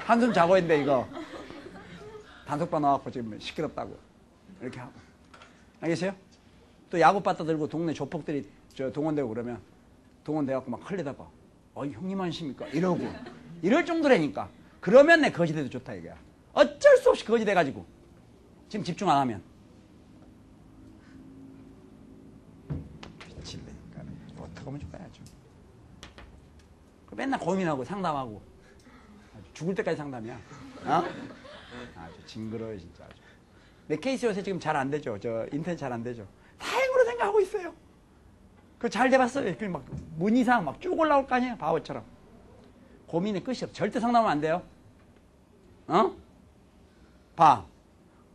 S1: 한숨 자고 있는데 이거 단속반 와갖고 지금 시끄럽다고 이렇게 하고 알겠어요? 또 야구 바다 들고 동네 조폭들이 저 동원되고 그러면 동원돼갖고 막 흘리다가 형님 아십니까? 이러고 이럴 정도라니까. 그러면 내 거지 돼도 좋다 이거야. 어쩔 수 없이 거지 돼가지고 지금 집중 안 하면 미칠래니까 어떻게 하면 좋아야죠. 맨날 고민하고 상담하고 죽을 때까지 상담이야. 어? 아주 징그러워 진짜. 아주. 내 케이스 요새 지금 잘 안 되죠. 저 인터넷 잘 안 되죠. 다행으로 생각하고 있어요. 그거 잘 돼봤어요. 막 문이상 막 쭉 올라올 거 아니에요. 바보처럼. 고민의 끝이 없어. 절대 상담하면 안 돼요. 어? 봐.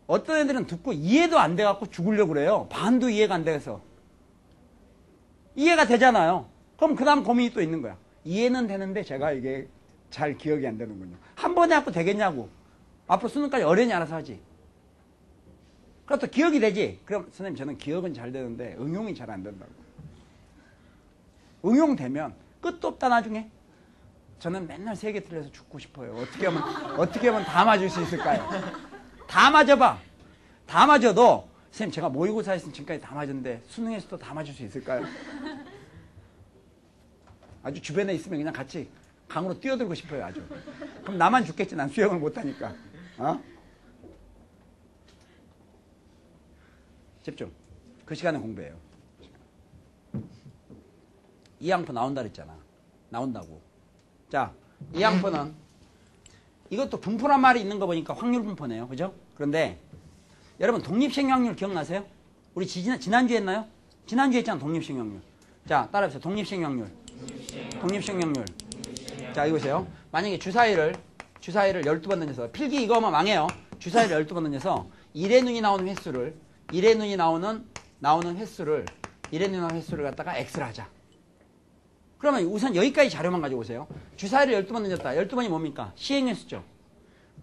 S1: 어떤 애들은 듣고 이해도 안 돼갖고 죽으려고 그래요. 반도 이해가 안 돼서. 이해가 되잖아요. 그럼 그 다음 고민이 또 있는 거야. 이해는 되는데 제가 이게 잘 기억이 안 되는군요. 한 번에 갖고 되겠냐고. 앞으로 수능까지 어련히 알아서 하지. 그것도 기억이 되지. 그럼 선생님 저는 기억은 잘 되는데 응용이 잘 안 된다고. 응용되면 끝도 없다 나중에. 저는 맨날 3개 틀려서 죽고 싶어요. 어떻게 하면 다 맞을 수 있을까요? 다 맞아봐. 다 맞아도 선생님 제가 모의고사에서 지금까지 다 맞았는데 수능에서도 다 맞을 수 있을까요? 아주 주변에 있으면 그냥 같이 강으로 뛰어들고 싶어요. 아주. 그럼 나만 죽겠지. 난 수영을 못하니까. 어? 집중. 그 시간에 공부해요. 이항포 나온다 그랬잖아. 나온다고. 자, 이항포는 이것도 분포란 말이 있는 거 보니까 확률 분포네요. 그죠? 그런데 여러분 독립생략률 기억나세요? 우리 지난주에 했나요? 지난주에 했잖아. 독립생략률. 자, 따라해보세요. 독립생략률. 독립생략률. 자, 이거 보세요. 만약에 주사위를 12번 던져서 필기 이거만 망해요. 주사위를 12번 던져서 1의 눈이 나오는 횟수를 1의 눈이 나오는 횟수를 갖다가 x를 하자. 그러면 우선 여기까지 자료만 가지고 오세요. 주사위를 12번 던졌다. 12번이 뭡니까? 시행횟수죠.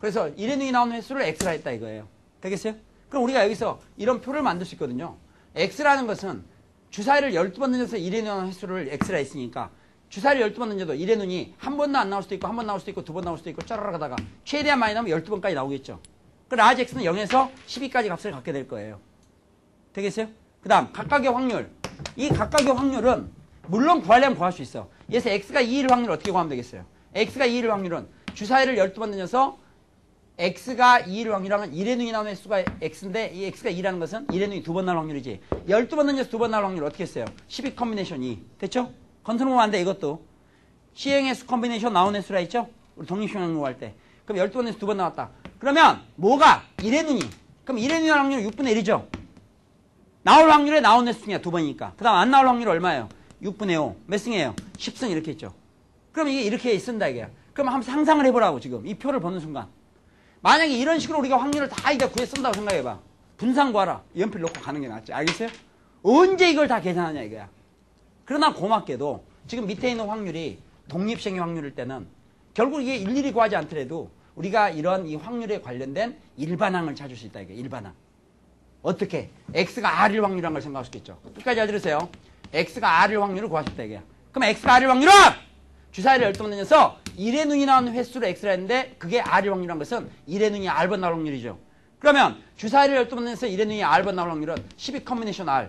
S1: 그래서 1의 눈이 나오는 횟수를 x라 했다 이거예요. 되겠어요? 그럼 우리가 여기서 이런 표를 만들 수 있거든요. x라는 것은 주사위를 12번 던져서 1의 눈이 나오는 횟수를 x라 했으니까 주사위를 12번 던져도 1의 눈이 한 번도 안 나올 수도 있고 한 번 나올 수도 있고 두 번 나올 수도 있고 짜라라 가다가 최대한 많이 나오면 12번까지 나오겠죠. 그 라지 x는 0에서 12까지 값을 갖게 될 거예요. 되겠어요? 그 다음 각각의 확률. 이 각각의 확률은 물론 구하려면 구할 수 있어. 여기서 x가 2일 확률 어떻게 구하면 되겠어요? x가 2일 확률은 주사위를 12번 던져서 x가 2일 확률하면 1의 눈이 나오는 횟수가 x인데 이 x가 2라는 것은 1의 눈이 2번 나올 확률이지. 12번 던져서 2번 나올 확률 어떻게 했어요? 12 컨비네이션 2. 됐죠? 컨트롤 보면 안 돼, 이것도. 시행횟수 컨비네이션 나온 횟수라 했죠? 우리 독립생략 요구할 때. 그럼 12번에서 2번 나왔다. 그러면 뭐가? 1의 눈이. 그럼 1의 눈이 나올 확률은 6분의 1이죠? 나올 확률에 나온 횟수 중에 2번이니까. 그 다음 안 나올 확률 얼마예요? 6분의 5. 몇 승이에요? 10승 이렇게 했죠. 그럼 이게 이렇게 쓴다 이게야. 그럼 한번 상상을 해보라고 지금. 이 표를 보는 순간. 만약에 이런 식으로 우리가 확률을 다 이제 구해 쓴다고 생각해봐. 분산 구하라. 연필 놓고 가는 게 낫지. 알겠어요? 언제 이걸 다 계산하냐 이거야. 그러나 고맙게도 지금 밑에 있는 확률이 독립생략 확률일 때는 결국 이게 일일이 구하지 않더라도 우리가 이런 이 확률에 관련된 일반항을 찾을 수 있다 이게 일반항. 어떻게? x가 r일 확률이라는 걸 생각할 수 있겠죠. 끝까지 잘 들으세요. x가 r일 확률을 구하셨다 이게. 그럼 x가 r일 확률은 주사위를 12번 던져서 1의 눈이 나오는 횟수로 x라 했는데 그게 r일 확률이라는 것은 1의 눈이 r번 나올 확률이죠. 그러면 주사위를 12번 던져서 1의 눈이 r번 나올 확률은 12 컨비네이션 r.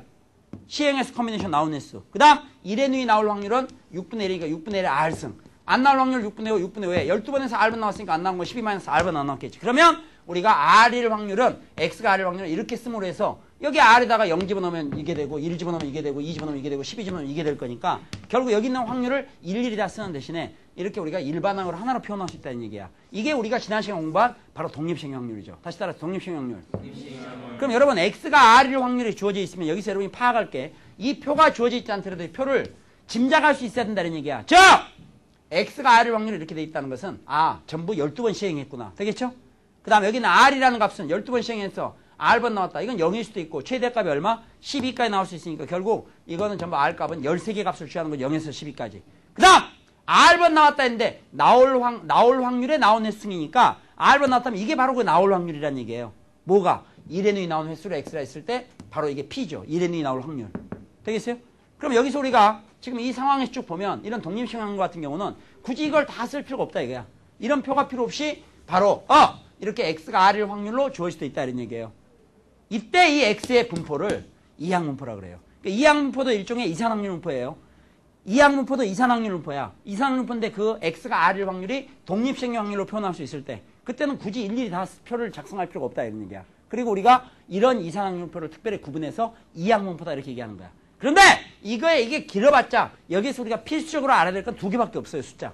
S1: 시행횟수 컨비네이션 나온 횟수. 그 다음 1의 눈이 나올 확률은 6분의 1이니까 6분의 1의 r승. 안 나올 확률 6분의 5, 6분의 5에 12번에서 r번 나왔으니까 안 나온 건 12-r번 안 나왔겠지. 그러면 우리가 r일 확률은 x가 r일 확률은 이렇게 씀으로 해서 여기 r에다가 0 집어넣으면 이게 되고 1 집어넣으면 이게 되고 2 집어넣으면 이게 되고 12 집어넣으면 이게 될 거니까 결국 여기 있는 확률을 일일이 다 쓰는 대신에 이렇게 우리가 일반항으로 하나로 표현할 수 있다는 얘기야. 이게 우리가 지난 시간 공부한 바로 독립생략률이죠. 다시 따라서 독립생략률. 그럼 여러분 x가 r일 확률이 주어져 있으면 여기서 여러분이 파악할게. 이 표가 주어져 있지 않더라도 이 표를 짐작할 수 있어야 된다는 얘기야. 즉 x가 r일 확률이 이렇게 돼 있다는 것은 전부 12번 시행했구나. 되겠죠? 그 다음 여기는 r이라는 값은 12번 시행해서 r번 나왔다. 이건 0일 수도 있고 최대값이 얼마? 12까지 나올 수 있으니까 결국 이거는 전부 r값은 13개 값을 취하는 거 0에서 12까지. 그 다음 r번 나왔다 했는데 나올 확률에 나온 횟수이니까 r번 나왔다면 이게 바로 그 나올 확률이라는 얘기예요. 뭐가? 1의 눈이 나오는 횟수를 x라 했을 때 바로 이게 p죠. 1의 눈이 나올 확률. 되겠어요? 그럼 여기서 우리가 지금 이 상황에서 쭉 보면 이런 독립생략 같은 경우는 굳이 이걸 다 쓸 필요가 없다 이거야. 이런 표가 필요 없이 바로 이렇게 x가 r일 확률로 주어질 수도 있다 이런 얘기예요. 이때 이 x의 분포를 이항분포라 그래요. 그러니까 이항분포도 일종의 이산확률 분포예요. 이항분포도 이산확률 분포야. 이산확률 분포인데 그 x가 r일 확률이 독립생략 확률로 표현할 수 있을 때 그때는 굳이 일일이 다 표를 작성할 필요가 없다 이런 얘기야. 그리고 우리가 이런 이산확률 분포를 특별히 구분해서 이항분포다 이렇게 얘기하는 거야. 그런데 이게 길어봤자 여기서 우리가 필수적으로 알아야 될 건 2개밖에 없어요. 숫자.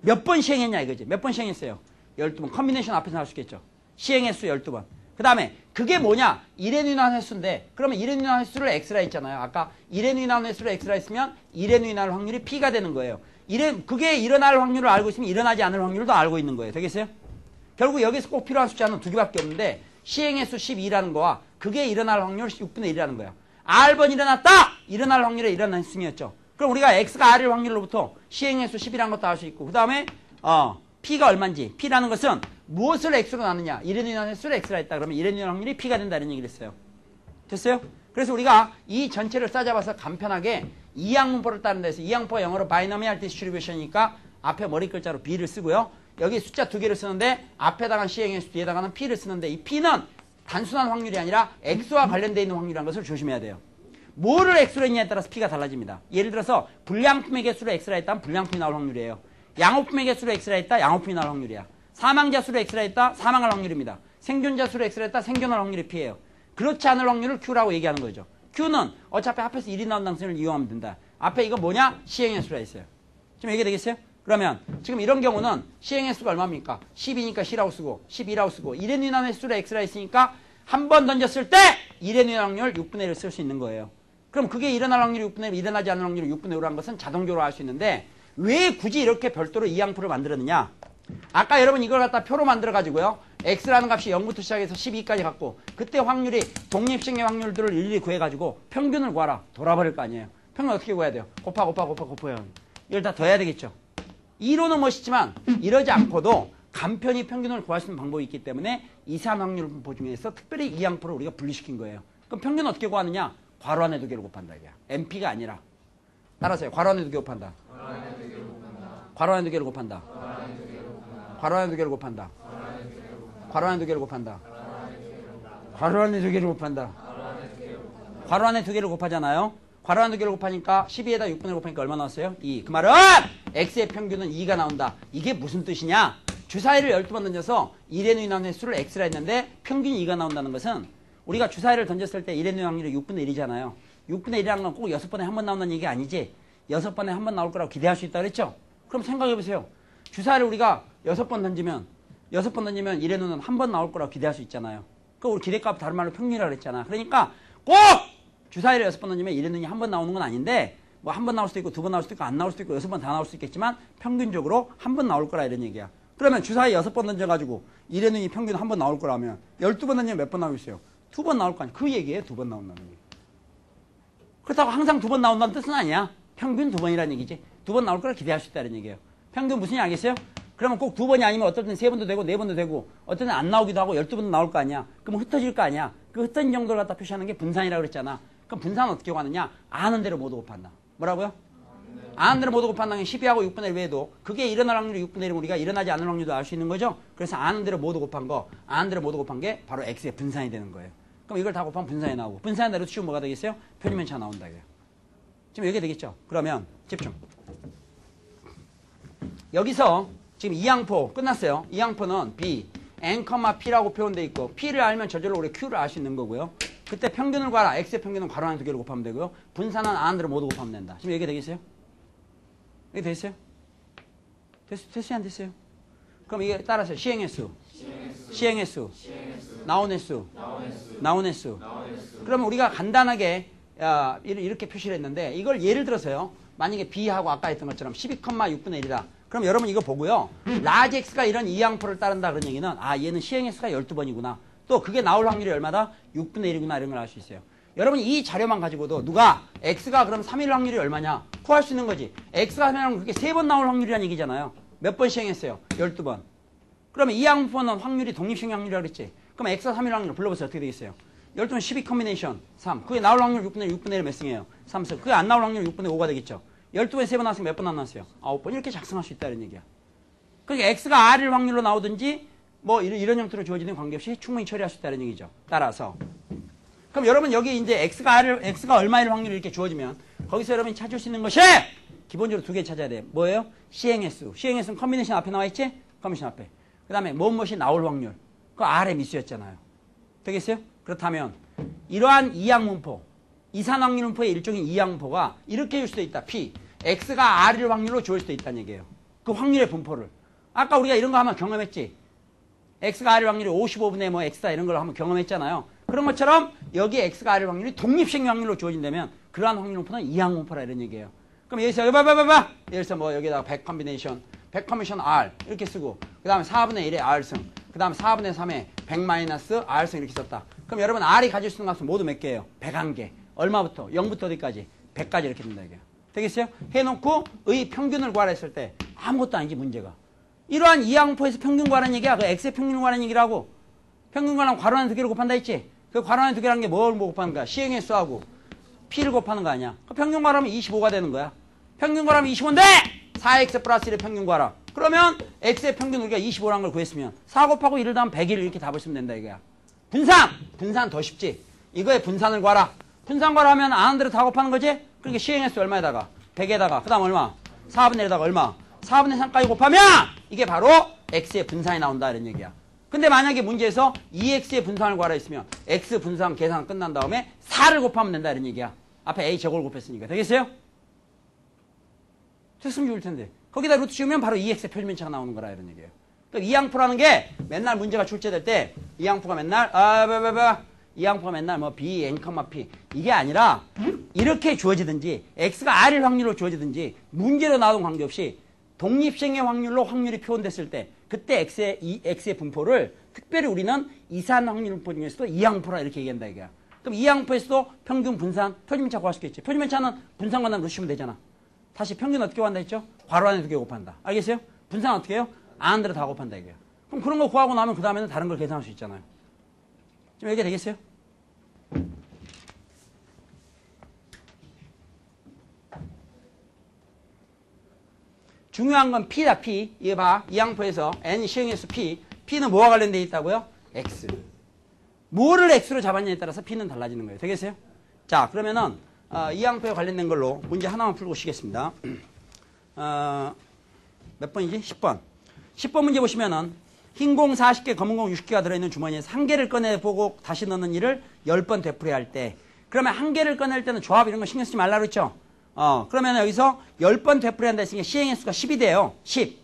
S1: 몇 번 시행했냐 이거지. 몇 번 시행했어요? 12번. 컨비네이션 앞에서 나올 수 있겠죠. 시행횟수 12번. 그 다음에 그게 뭐냐? 1의 누이나는 횟수인데 그러면 1의 누이나는 횟수를 x라 했잖아요. 아까 1의 누이나는 횟수를 x라 했으면 1의 누이나는 확률이 p가 되는 거예요. 그게 일어날 확률을 알고 있으면 일어나지 않을 확률도 알고 있는 거예요. 되겠어요? 결국 여기서 꼭 필요한 숫자는 두 개밖에 없는데 시행횟수 12라는 거와 그게 일어날 확률 6분의 1이라는 거예요. R번 일어났다! 일어날 확률에 일어난 숫이었죠. 그럼 우리가 X가 R일 확률로부터 시행횟수 10이라는 것도 알 수 있고 그 다음에 P가 얼마인지 P라는 것은 무엇을 X로 나누냐 1의 누이나는 횟수를 X라 했다. 그러면 1의 누이나는 확률이 P가 된다는 얘기를 했어요. 됐어요? 그래서 우리가 이 전체를 싸잡아서 간편하게 이항문법을 따른다 해서 이항문법 영어로 바이너미얼 디스트리뷰션이니까 앞에 머리 글자로 B를 쓰고요. 여기 숫자 두 개를 쓰는데 앞에다가는 시행횟수 뒤에다가는 P를 쓰는데 이 P는 단순한 확률이 아니라 X와 관련되어 있는 확률이라는 것을 조심해야 돼요. 뭐를 X로 했냐에 따라서 P가 달라집니다. 예를 들어서 불량품의 개수를 X라 했다면 불량품이 나올 확률이에요. 양호품의 개수를 X라 했다 양호품이 나올 확률이야. 사망자 수를 X라 했다 사망할 확률입니다. 생존자 수를 X라 했다 생존할 확률이 P예요. 그렇지 않을 확률을 Q라고 얘기하는 거죠. Q는 어차피 앞에서 1이 나온다는 것을 이용하면 된다. 앞에 이거 뭐냐? 시행횟수라 했어요. 좀 얘기되겠어요? 그러면 지금 이런 경우는 시행횟수가 얼마입니까? 10이니까 C라고 쓰고 12라고 쓰고 1의 누이나는 횟수를 X라 했으니까 한 번 던졌을 때 1의 누이나는 확률 6분의 1을 쓸 수 있는 거예요. 그럼 그게 일어날 확률이 6분의 1, 일어나지 않을 확률이 6분의 1이라는 것은 자동적으로 알 수 있는데 왜 굳이 이렇게 별도로 이항표를 만들었느냐? 아까 여러분 이걸 갖다 표로 만들어 가지고요. X라는 값이 0부터 시작해서 12까지 갖고 그때 확률이 독립식의 확률들을 일일이 구해 가지고 평균을 구하라. 돌아버릴 거 아니에요. 평균 어떻게 구해야 돼요? 곱해요. 이걸 다 더해야 되겠죠. 이론은 멋있지만 이러지 않고도 간편히 평균을 구할 수 있는 방법이 있기 때문에 이산 확률분포 중에서 특별히 이항표를 우리가 분리시킨 거예요. 그럼 평균 어떻게 구하느냐? 괄호 안에 두 개를 곱한다. 이게 MP가 아니라 따라서요. 괄호 안에 두 개 곱한다. 괄호 안에 두 개를 곱한다. 괄호 안에 두 개를 곱한다. 괄호 안에 두 개를 곱한다. 괄호 안에 두 개를 곱한다. 괄호 안에 두 개를 곱하잖아요. 괄호 안에 두 개를 곱하니까 12에다 6분의 1 곱하니까 얼마 나왔어요? 2. 그 말은 X의 평균은 2가 나온다. 이게 무슨 뜻이냐? 주사위를 12번 던져서 1의 누이나는 횟수를 X라 했는데 평균이 2가 나온다는 것은 우리가 주사위를 던졌을 때 1의 누이 확률이 6분의 1이잖아요. 6분의 1이라는 건 꼭 6번에 한 번 나온다는 얘기 아니지. 6번에 한 번 나올 거라고 기대할 수 있다 그랬죠? 그럼 생각해보세요. 주사위를 우리가 6번 던지면 1의 누이는 한 번 나올 거라고 기대할 수 있잖아요. 그 우리 기대값 다른 말로 평균이라고 그랬잖아. 그러니까 꼭 주사위를 6번 던지면 1의 누이 한 번 나오는 건 아닌데 뭐 한 번 나올 수도 있고 두 번 나올 수도 있고 안 나올 수도 있고 6번 다 나올 수도 있겠지만 평균적으로 한 번 나올 거라 이런 얘기야. 그러면 주사위 6번 던져가지고 1의 누이 평균 한 번 나올 거라면 12번 던지면 몇 번 나오겠어요? 2번 나올 거 아니야. 그 얘기예요. 2번 나온다는 얘기. 그렇다고 항상 2번 나온다는 뜻은 아니야. 평균 2번이라는 얘기지. 2번 나올 거라 기대할 수 있다는 얘기예요. 평균 무슨지 알겠어요? 그러면 꼭 2번이 아니면 어떨 때는 3번도 되고 4번도 되고 어떨 때는 안 나오기도 하고 12번도 나올 거 아니야. 그럼 흩어질 거 아니야. 그 흩어진 정도를 갖다 표시하는 게 분산이라고 그랬잖아. 그럼 분산은 어떻게 구하느냐? 아는 대로 모두 곱한다. 뭐라고요? 아는 대로 모두 곱한다는 게 12하고 6분의 1 외에도 그게 일어날 확률이 6분의 1이면 우리가 일어나지 않을 확률도 알 수 있는 거죠. 그래서 아는 대로 모두 곱한 거, 아는 대로 모두 곱한 게 바로 X의 분산이 되는 거예요. 그럼 이걸 다 곱하면 분산이 나오고 분산이 대로 치우면 뭐가 되겠어요? 표준면차가 나온다. 이거예요. 지금 이게 되겠죠? 그러면 집중. 여기서 지금 이항포 끝났어요. 이항포는 B, N, P라고 표현되어 있고 P를 알면 저절로 우리 Q를 알 수 있는 거고요. 그때 평균을 구하라. X의 평균은 괄호 안에 두 개를 곱하면 되고요. 분산은 아는 대로 모두 곱하면 된다. 지금 이게 되겠어요? 이게 됐어요? 됐어요? 안 됐어요? 그럼 이게 따라서 시행횟수, 나온 횟수. 그러면 우리가 간단하게 이렇게 표시를 했는데 이걸 예를 들어서요. 만약에 B하고 아까 했던 것처럼 12,6분의 1이다. 그럼 여러분 이거 보고요. 라지 X가 이런 이항표를 따른다 그런 얘기는 얘는 시행횟수가 12번이구나. 또 그게 나올 확률이 얼마다? 6분의 1이구나 이런 걸 알 수 있어요. 여러분 이 자료만 가지고도 누가 X가 그럼 3일 확률이 얼마냐? 구할 수 있는 거지. X가 3일이면 그게 3번 나올 확률이라는 얘기잖아요. 몇 번 시행했어요? 12번. 그러면 이항표는 확률이 독립식 확률이라고 그랬지. 그럼 X가 3일 확률 불러보세요. 어떻게 되겠어요? 12번 12 컨비네이션 3. 그게 나올 확률 6분의 1 몇 승이에요? 3승. 그게 안 나올 확률 6분의 5가 되겠죠. 12번에 3번 나왔으면 몇 번 안 나왔어요? 9번. 이렇게 작성할 수 있다는 얘기야. 그러니까 X가 R일 확률로 나오든지 뭐 이런 형태로 주어지는 관계없이 충분히 처리할 수 있다는 얘기죠. 따라서 그럼 여러분 여기 이제 X가 얼마일 확률이 이렇게 주어지면 거기서 여러분이 찾을 수 있는 것이 기본적으로 두 개 찾아야 돼. 뭐예요? 시행횟수. 시행횟수는 컨비네이션 앞에 나와 있지? 컨비네이션 앞에. 그 다음에 무엇이 나올 확률. 그거 R의 미수였잖아요. 되겠어요? 그렇다면 이러한 이항문포, 이산확률문포의 일종인 이항문포가 이렇게 줄 수도 있다. P. X가 R일 확률로 주어질 수도 있다는 얘기예요. 그 확률의 분포를. 아까 우리가 이런 거 하면 경험했지? x가 r일 확률이 55분의 뭐 x다 이런 걸 한번 경험했잖아요. 그런 것처럼 여기 x가 r일 확률이 독립생리 확률로 주어진다면 그러한 확률 분포는 이항분포라 이런 얘기예요. 그럼 여기서 봐봐봐봐. 여기서 뭐 여기다가 100 컨비네이션, 100 컨비네이션 r 이렇게 쓰고 그 다음에 4분의 1의 r승, 그 다음에 4분의 3의 100 마이너스 r승 이렇게 썼다. 그럼 여러분 r이 가질 수 있는 값은 모두 몇 개예요? 101개. 얼마부터? 0부터 어디까지? 100까지 이렇게 된다 이게. 되겠어요? 해놓고 의 평균을 구하라 했을 때 아무것도 아니지 문제가. 이러한 이항분포에서 평균 구하라는 얘기야. 그 x의 평균 구하라는 얘기라고. 평균 구하려면 괄호 안에 두 개를 곱한다 했지? 그 괄호 안에 두 개라는 게 뭘 곱하는 거야? 시행의 수하고 p를 곱하는 거 아니야? 그 평균 구하라면 25가 되는 거야. 평균 구하라면 25인데 4x 플러스 1의 평균 구하라. 그러면 x의 평균 우리가 25라는 걸 구했으면 4 곱하고 1을 더하면 101 이렇게 답을 쓰면 된다 이거야. 분산 더 쉽지. 이거의 분산을 구하라. 분산 구하라 하면 아는 대로 다 곱하는 거지? 그러니까 시행의 수 얼마에다가? 100에다가 그 다음 얼마? 4분의 1에다가 얼마? 4분의 3까지 곱하면 이게 바로 x의 분산이 나온다 이런 얘기야. 근데 만약에 문제에서 2x의 분산을 구하라 했으면 x 분산 계산 끝난 다음에 4를 곱하면 된다 이런 얘기야. 앞에 a 저걸 곱했으니까. 되겠어요? 됐으면 좋을 텐데. 거기다 루트 씌우면 바로 2x의 표준면차가 나오는 거라 이런 얘기예요. 그러니까 이항포라는 게 맨날 문제가 출제될 때 이항포가 맨날 이항포가 맨날 뭐 b, n, p 이게 아니라 이렇게 주어지든지 x가 r일 확률로 주어지든지 문제로 나오는 관계없이 독립생의 확률로 확률이 표현됐을 때 그때 x의 분포를 특별히 우리는 이산 확률 분포 중에서도 이항포라 이렇게 얘기한다 이거야. 그럼 이항포에서도 평균 분산 표준면차 구할 수 있겠지. 표준면차는 분산관을 넣으시면 되잖아. 다시 평균 어떻게 구한다 했죠? 괄호 안에 두 개 곱한다. 알겠어요? 분산 어떻게 해요? 아는 대로 다 곱한다 이거야. 그럼 그런 거 구하고 나면 그 다음에는 다른 걸 계산할 수 있잖아요. 좀 얘기가 되겠어요? 중요한 건 P다, P. 이거 봐. 이항포에서 N 시행해서 P. P는 뭐와 관련되어 있다고요? X. 뭐를 X로 잡았냐에 따라서 P는 달라지는 거예요. 되겠어요? 자, 그러면은, 이항포에 관련된 걸로 문제 하나만 풀고 쉬겠습니다. 몇 번이지? 10번. 10번 문제 보시면은, 흰 공 40개, 검은 공 60개가 들어있는 주머니에서 한 개를 꺼내보고 다시 넣는 일을 10번 되풀이할 때, 그러면 한 개를 꺼낼 때는 조합 이런 거 신경 쓰지 말라 그랬죠? 그러면 여기서 10번 되풀이한다 했으니까 시행의 수가 10이 돼요. 10.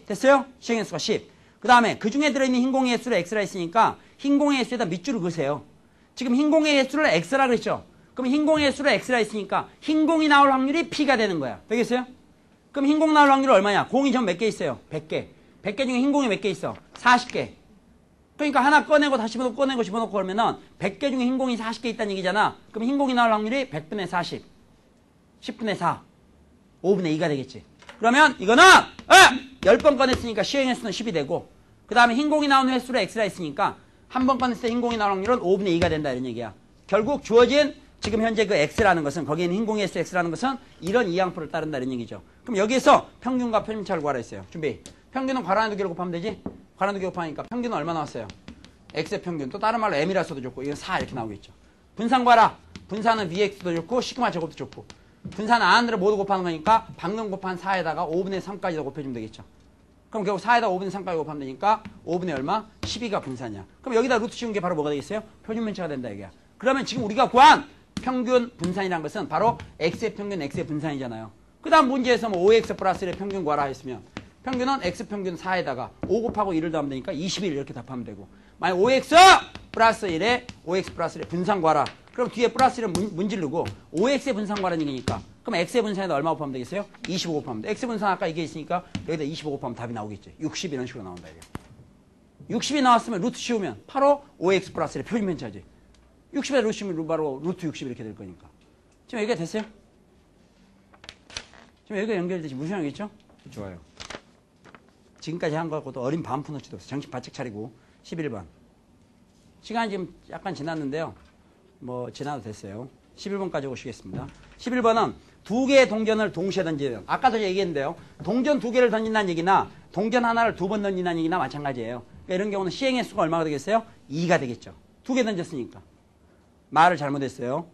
S1: 됐어요? 시행의 수가 10. 그 다음에 그 중에 들어있는 흰공의 횟수를 x라 했으니까 흰공의 횟수에다 밑줄을 그으세요. 지금 흰공의 횟수를 x라 그랬죠? 그럼 흰공의 횟수를 x라 했으니까 흰공이 나올 확률이 p가 되는 거야. 되겠어요? 그럼 흰공 나올 확률이 얼마냐? 공이 전 몇 개 있어요? 100개. 100개 중에 흰공이 몇 개 있어? 40개. 그러니까 하나 꺼내고 다시 꺼내고 집어넣고 그러면은 100개 중에 흰공이 40개 있다는 얘기잖아. 그럼 흰공이 나올 확률이 100분의 40, 10분의 4, 5분의 2가 되겠지. 그러면 이거는 10번 꺼냈으니까 시행 횟수는 10이 되고 그 다음에 흰공이 나오는 횟수를 x라 했으니까 한 번 꺼냈을 때 흰공이 나올 확률은 5분의 2가 된다 이런 얘기야. 결국 주어진 지금 현재 그 x라는 것은 거기에 있는 흰공의 횟수 x라는 것은 이런 이항포를 따른다 이런 얘기죠. 그럼 여기에서 평균과 표준차를 구하라 했어요. 준비. 평균은 괄호 안에 두 개를 곱하면 되지? 괄호 안에 두 개 곱하니까 평균은 얼마 나왔어요? x의 평균. 또 다른 말로 m이라 써도 좋고 이건 4 이렇게 나오겠죠. 분산 구하라. 분산은 vx도 좋고 시그마 제곱도 좋고 분산 안으로 모두 곱하는 거니까 방금 곱한 4에다가 5분의 3까지 더 곱해주면 되겠죠. 그럼 결국 4에다가 5분의 3까지 곱하면 되니까 5분의 얼마? 12가 분산이야. 그럼 여기다 루트 씌운 게 바로 뭐가 되겠어요? 표준면차가 된다 이게야. 그러면 지금 우리가 구한 평균 분산이라는 것은 바로 x의 평균, x의 분산이잖아요. 그 다음 문제에서 뭐 5x 플러스 1의 평균 구하라 했으면 평균은 x평균 4에다가 5 곱하고 1을 더하면 되니까 21 이렇게 답하면 되고 만약 5x 플러스 1에 5x 플러스 1의 분산 구하라. 그럼 뒤에 플러스 1을 문지르고 5x의 분산 구하라는 얘기니까 그럼 x의 분산에다 얼마 곱하면 되겠어요? 25 곱하면 돼. x 분산 아까 이게 있으니까 여기다 25 곱하면 답이 나오겠지. 60 이런 식으로 나온다 이게. 60이 나왔으면 루트 씌우면 바로 5x 플러스 1의 표준면차지. 60에 루트 씌우면 바로 루트 60 이렇게 될 거니까. 지금 여기가 됐어요? 지금 여기가 연결되지. 무슨 소리겠죠? 좋아요. 지금까지 한 거하고도 어린 반푼어치도 없어. 정신 바짝 차리고 11번. 시간이 지금 약간 지났는데요. 뭐 지나도 됐어요. 11번까지 오시겠습니다. 11번은 두 개의 동전을 동시에 던지는. 아까도 얘기했는데요. 동전 두 개를 던진다는 얘기나 동전 하나를 두 번 던진다는 얘기나 마찬가지예요. 그러니까 이런 경우는 시행의 수가 얼마가 되겠어요? 2가 되겠죠. 두 개 던졌으니까. 말을 잘못했어요.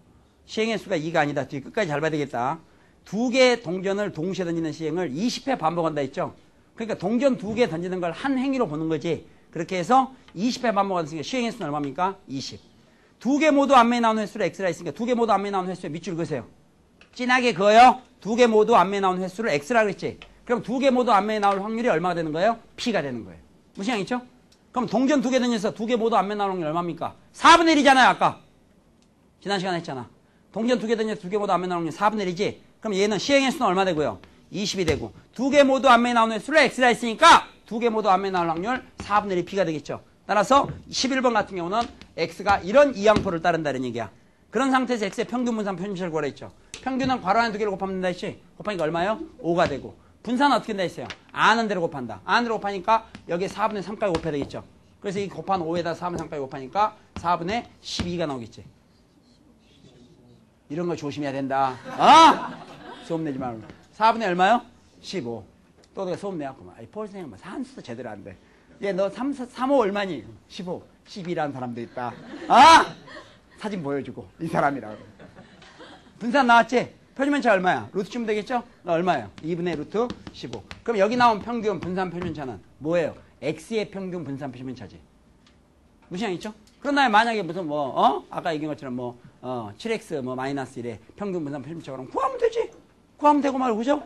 S1: 시행의 수가 2가 아니다. 뒤에 끝까지 잘 봐야 되겠다. 두 개의 동전을 동시에 던지는 시행을 20회 반복한다 했죠. 그러니까 동전 두 개 던지는 걸 한 행위로 보는 거지. 그렇게 해서 20회 반복하니까 시행의 수는 얼마입니까? 20. 두 개 모두 앞면에 나오는 횟수를 x라 했으니까 두 개 모두 앞면에 나오는 횟수에 밑줄 그으세요. 진하게 그어요. 두 개 모두 앞면에 나오는 횟수를 x라 그랬지. 그럼 두 개 모두 앞면에 나올 확률이 얼마가 되는 거예요? p가 되는 거예요. 무슨 양 있죠? 그럼 동전 두 개 던져서 두 개 모두 앞면 나오는 게 얼마입니까? 4분의 1이잖아요, 아까. 지난 시간에 했잖아. 동전 두 개 던져서 두 개 모두 앞면 나오는 게 4분의 1이지? 그럼 얘는 시행의 수는 얼마 되고요? 20이 되고. 두 개 모두 앞면에 나오는 수를 x라 했으니까 두 개 모두 앞면에 나올 확률 4분의 1 b가 되겠죠. 따라서 11번 같은 경우는 x가 이런 이항표를 따른다는 얘기야. 그런 상태에서 x의 평균 분산 표준치를 구하라 했죠. 평균은 괄호 안에 두 개를 곱하면 된다 했지? 곱하니까 얼마예요? 5가 되고. 분산은 어떻게 된다 했어요? 아는 대로 곱한다. 아는 대로 곱하니까 여기에 4분의 3까지 곱해야 되겠죠. 그래서 이 곱한 5에다 4분의 3까지 곱하니까 4분의 12가 나오겠지. 이런 거 조심해야 된다. 수업 내지 말고. 4분의 얼마요? 15. 또 내가 수업 내왔구만. 폴생은 뭐 산수도 제대로 안 돼. 얘 너 3호 얼마니? 15. 12라는 사람도 있다. 사진 보여주고. 이 사람이라고. 분산 나왔지? 표준편차 얼마야? 루트 치면 되겠죠? 얼마예요? 2분의 루트 15. 그럼 여기 나온 평균 분산 표준차는 뭐예요? x의 평균 분산 표준차지. 무슨 양 있죠? 그런 다음에 만약에 무슨 아까 얘기한 것처럼 7x 마이너스 1의 평균 분산 표준차 그럼 구하면 되지. 구하면 되고 말고 그죠?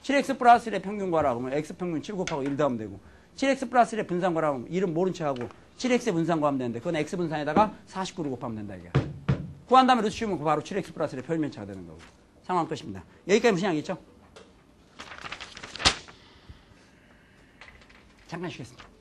S1: 7x 플러스 1의 평균 구하라 그러면 x 평균 7 곱하고 1 더하면 되고 7x 플러스 1의 분산 구하라 그러면 1은 모른 척하고 7x의 분산 구하면 되는데 그건 x 분산에다가 49를 곱하면 된다 이게. 구한 다음에 루트 치우면 바로 7x 플러스 1의 표준편차가 되는 거고. 상황 끝입니다. 여기까지 무슨 양이겠죠? 잠깐 쉬겠습니다.